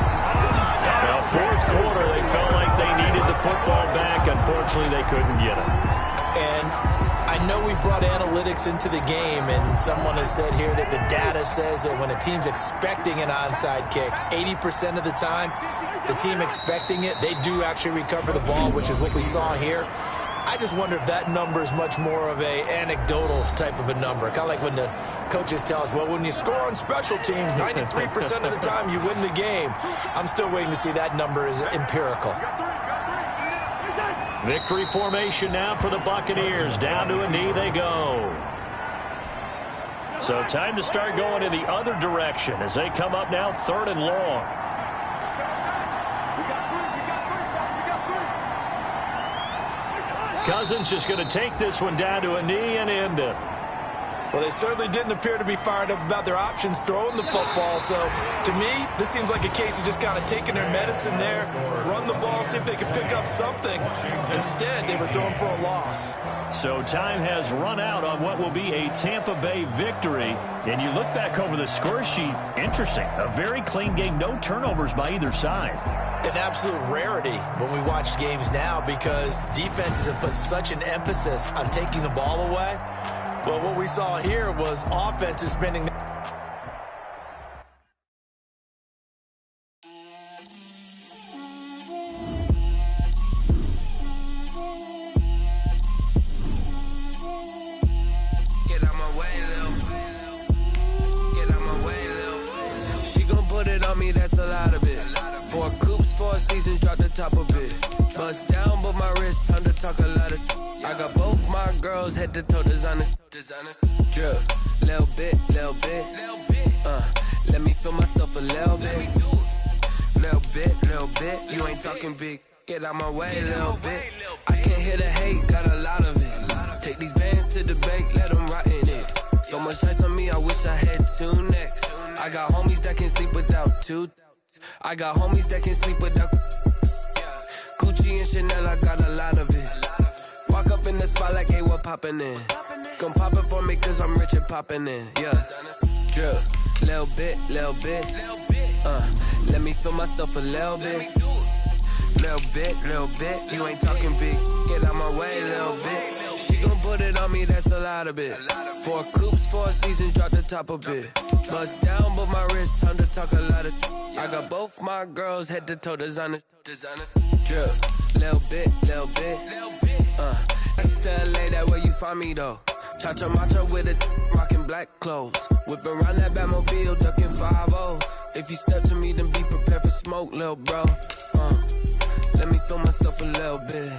Now, fourth quarter, they felt like they needed the football back. Unfortunately, they couldn't get it. And I know we brought analytics into the game, and someone has said here that the data says that when a team's expecting an onside kick, 80% of the time, the team expecting it, they do actually recover the ball, which is what we saw here. I just wonder if that number is much more of a anecdotal type of a number. Kind of like when the coaches tell us, well, when you score on special teams, 93% of the time you win the game. I'm still waiting to see that number is empirical. Victory formation now for the Buccaneers. Down to a knee they go. So time to start going in the other direction as they come up now 3rd and long. Cousins just going to take this one down to a knee and end it. Well, they certainly didn't appear to be fired up about their options throwing the football. So, to me, this seems like a case of just kind of taking their medicine there, run the ball, see if they can pick up something. Instead, they were throwing for a loss. So time has run out on what will be a Tampa Bay victory. And you look back over the score sheet, interesting. A very clean game, no turnovers by either side. An absolute rarity when we watch games now because defenses have put such an emphasis on taking the ball away. But what we saw here was offenses spending. Get out my way, Lil. Get out my way, Lil. She gon' put it on me, that's a lot of it. 4 coops, 4 seasons, drop the top of it. Bust down, but my wrist, time to talk a lot of. I got both my girls head to toe designer. Drip, little bit. Let me feel myself a little bit. Little bit. You ain't talking big. Get out my way, little bit. I can't hear the hate, got a lot of it. Take these bands to the bank, let them rot in it. So much ice on me, I wish I had 2 necks. I got homies that can sleep without 2. I got homies that can sleep without Gucci and Chanel, I got a lot of it. Walk up in the spot like, hey, what poppin' in? Gon' pop it for me cause I'm rich and poppin' in. Yeah, drip, little bit. Let me feel myself a little bit. Little bit. You ain't talking big. Get out my way, little bit. She gon' put it on me, that's a lot of it. 4 coops, 4 seasons, drop the top of it. Bust down, but my wrist, time to talk a lot of. I got both my girls head to toe designer. Drip, little bit. That's the LA, that where you find me though. Cha-cha matcha with a rockin' black clothes. Whip around that Batmobile, ducking 5-0. If you step to me, then be prepared for smoke, lil' bro. Let me feel myself a little bit.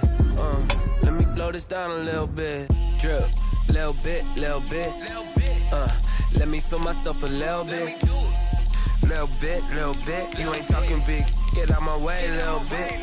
Let me blow this down a little bit. Drip, little bit. Let me feel myself a little bit. Little bit. You ain't talking big. Get out my way, little bit.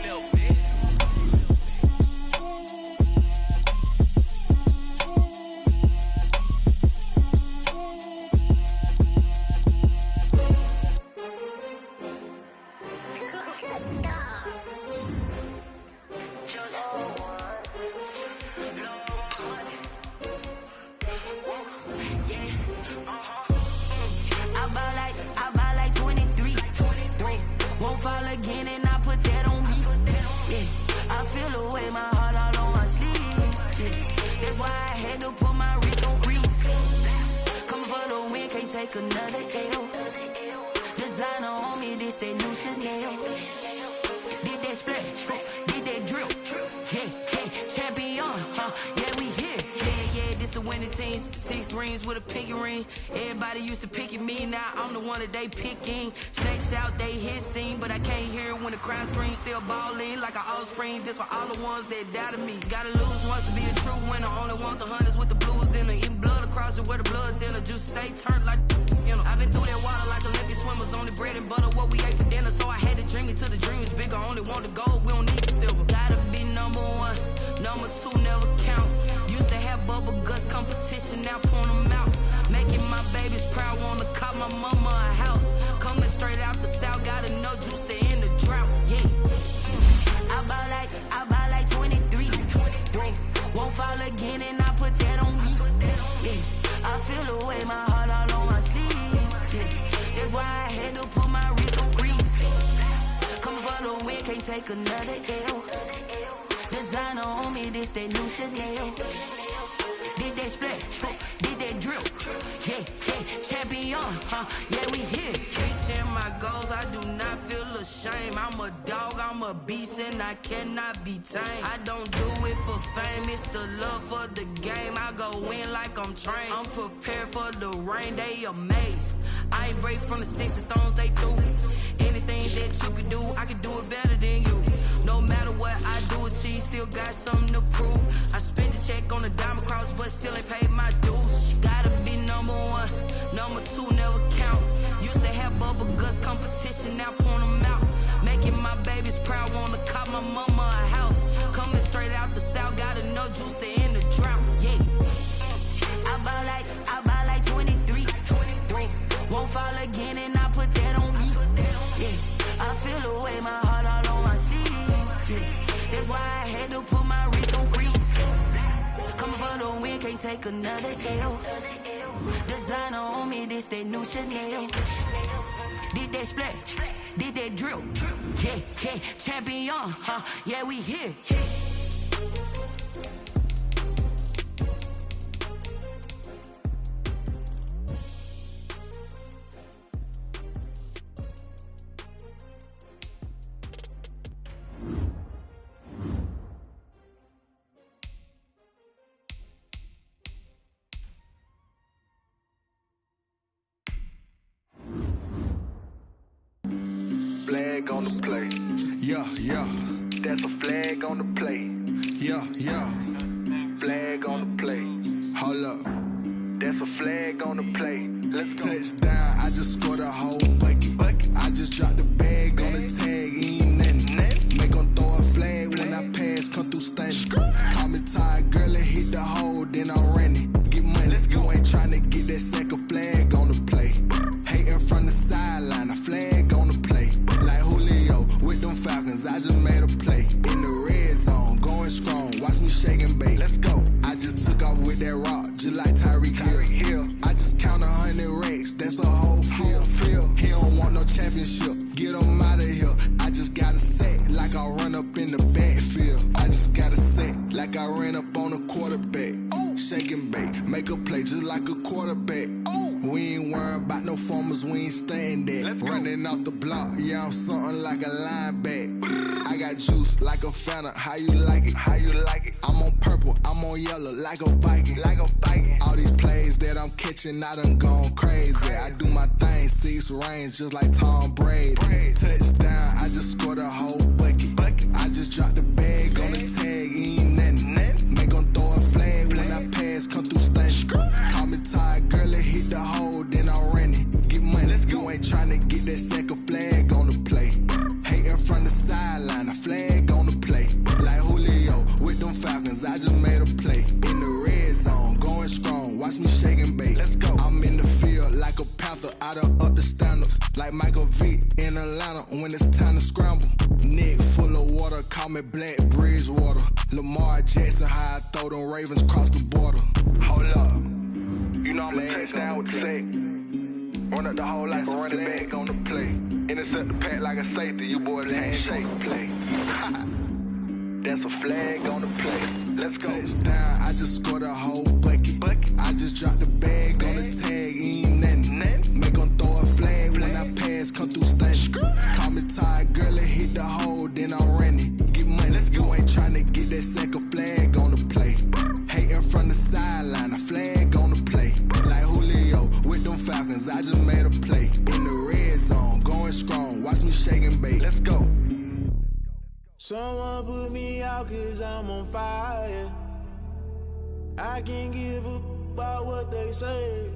Another L. Designer on me, this that new Chanel. Did that splash, did that drill. Hey, champion, yeah, we here. Yeah, this the winning team. 6 rings with a pinky ring. Everybody used to pick at me, now I'm the one that they picking. Snakes out, they hit scene, but I can't hear it when the crowd screams. Still ballin' like an offspring. This for all the ones that doubted me. Gotta lose once to be a true winner. Only want the hunters with the blues in it. Eating blood across it where the blood thinner. Juice stay turned like. I've been through that water like Olympic swimmers. Only bread and butter, what we ate for dinner. So I had to dream it till the dream is bigger. Only want the gold, we don't need the silver. Gotta be number 1, number 2 never count. Used to have bubble guts competition, now point them out. proud, wanna cop my mama a house. Coming straight out the south, got enough juice to end the drought. Yeah. I buy like 23. Won't fall again, and I put that on me. Yeah. I feel the way, my heart all on my sleeve. Yeah. That's why I had to put my wrist on freeze. Coming for the win, can't take another L. Designer on me, this that new Chanel. Did that splash, did that drill. Yeah, champion, yeah, we here. Reaching my goals, I do not feel ashamed. I'm a dog, I'm a beast, and I cannot be tamed. I don't do it for fame, it's the love for the game. I go in like I'm trained. I'm prepared for the rain, they amazed. I ain't break from the sticks and stones they threw. Anything that you can do, I can do it better than you. No matter what I do, achieve, still got something to prove. I spent the check on the diamond cross, but still ain't paid my dues. Gotta be number one, number two never count. Used to have bubble guts competition, now point them out. Making my babies proud, wanna cop my mama a house. Coming straight out the south, got enough juice to end the drought. Yeah. I buy like 23. Won't fall again, and I put that on me. Yeah. I feel the way, my heart all on my sleeve. Yeah. That's why I had to put my wrist on freeze. Coming for the win, can't take another L. Designer on me, this that new Chanel. Did that splash, did that drill. Yeah, champion, yeah, we here. Flag on the play. Yeah. That's a flag on the play. Yeah. Flag on the play. Hold up. That's a flag on the play. Let's go. Touchdown, I just scored a whole bucket. I just dropped the bag on the tag, ain't nothing. Make 'em throw a flag when I pass, come through stunning. Call me tired, girl, and hit the hole, then I'm running. Get money, you ain't tryna get that second flag on the play. Hating from the sideline, a flag on the play. Like Julio with them Falcons, I just made a play. In the red zone, going strong, watch me shake and bake. Let's go. I just took off with that rock, just like Tyreek Hill. I just count 100 racks, that's a whole field. He don't want no championship, get him out of here. I just got a set, like I run up in the backfield. I just got a set, like I ran up on a quarterback. Shake and bake, make a play just like a quarterback. We ain't worrying about no formers, we ain't staying there. Running off the block, yeah, I'm something like a linebacker. I got juice like a Fanta, how you like it? I'm on purple, I'm on yellow, like a Viking. All these plays that I'm catching, I done gone crazy. I do my thing, 6 range, just like Tom Brady. Touchdown, I just scored a whole bucket. I just dropped the bag on the tag, ain't nothing. Make 'em throw a flag when I pass, come through stunning. Call me tired, girl, and hit the hole, then I'm running. Get money, you ain't tryna get that second flag on the play. Hating from the sideline, a flag on the play. Like Julio with them Falcons, I just made a play. In the red zone, going strong, watch me shake and bake. Let's go. I'm in the field like a Panther, I done up the standards. Like Michael Vick in Atlanta when it's time to scramble. Neck full of water, call me Black Bridgewater. Lamar Jackson, how I throw them Ravens cross the border. Hold up. You know I'm a touchdown with the sack. Run up the hole like a running back on the play. Intercept the pack like a safety, you boys handshake play. That's a flag on the play. Let's go. Touchdown, I just scored a whole bucket. I just dropped the bag on the tag, ain't nothing. Make 'em throw a flag when I pass, come through stunning. Call me tired, girl, and hit the hole, then I'm running. Get money, you ain't tryna get that second flag on the play. Hating from the sideline, a flag on the play. Like Julio with them Falcons, I just made a play. In the red zone, going strong, watch me shake and bake. Let's go. Someone put me out 'cause I'm on fire. I can't give up about what they say.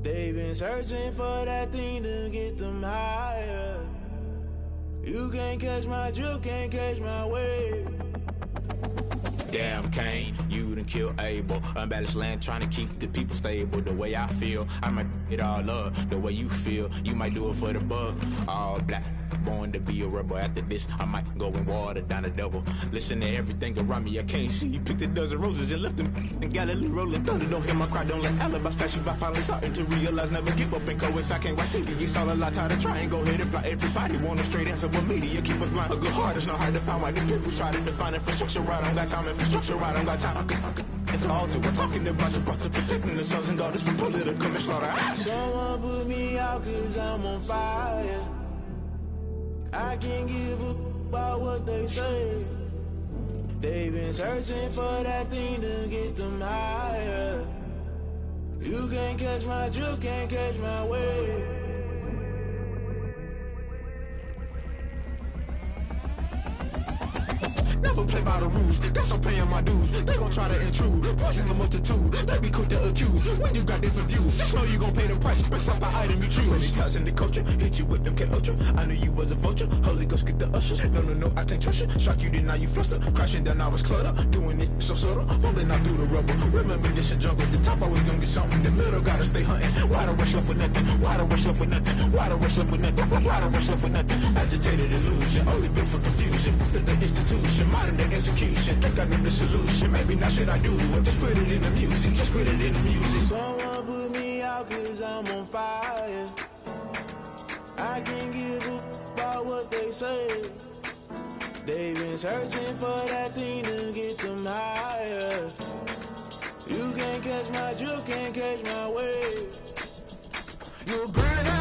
They've been searching for that thing to get them higher. You can't catch my drift, can't catch my wave. Damn, Kane, you done killed Abel. Unbalanced land trying to keep the people stable. The way I feel, I might it all up. The way you feel, you might do it for the bug. All black, born to be a rebel. After this, I might go and water down the devil. Listen to everything around me, I can't see. You picked a dozen roses and left them in Galilee rolling thunder. Don't hear my cry, don't let alibis pass you by. Finally starting to realize, never give up and coincide. Can't watch TV, it's all a lot. Tired of trying, go ahead and fly. Everybody want a straight answer, but media keep us blind. A good heart is not hard to find. Why the people try to define infrastructure right? I don't got time, infrastructure right? I don't got time. It's all to we're talking about you, about to protecting the sons and daughters from political manslaughter. Someone put me out cause I'm on fire. I can't give up about what they say. They've been searching for that thing to get them higher. You can't catch my drift, can't catch my wave. Never play by the rules, guess I'm paying my dues. They gon' try to intrude, poison the multitude. They be quick to accuse, when you got different views. Just know you gon' pay the price, based off the item you choose. Many times in the culture, hit you with them K-Ultra. I knew you was a vulture, Holy Ghost get the ushers. No, I can't trust you. Shock you, then now you fluster. Crashing down, I was cluttered. Doing this so subtle, fumbling out through the rubble. Remember this in jungle, the top always gonna get something. The middle gotta stay hunting. Why the rush left with nothing? Why the rush left with nothing? Why the rush left with nothing? Why the rush left with nothing? Agitated illusion, only built for confusion. The institution, modern day execution. Think I know the solution. Maybe now should I do it? Just put it in the music. Just put it in the music. Someone put me out cause I'm on fire. I can't give up about what they say. They've been searching for that thing to get them higher. You can't catch my drift, can't catch my wave. You're a great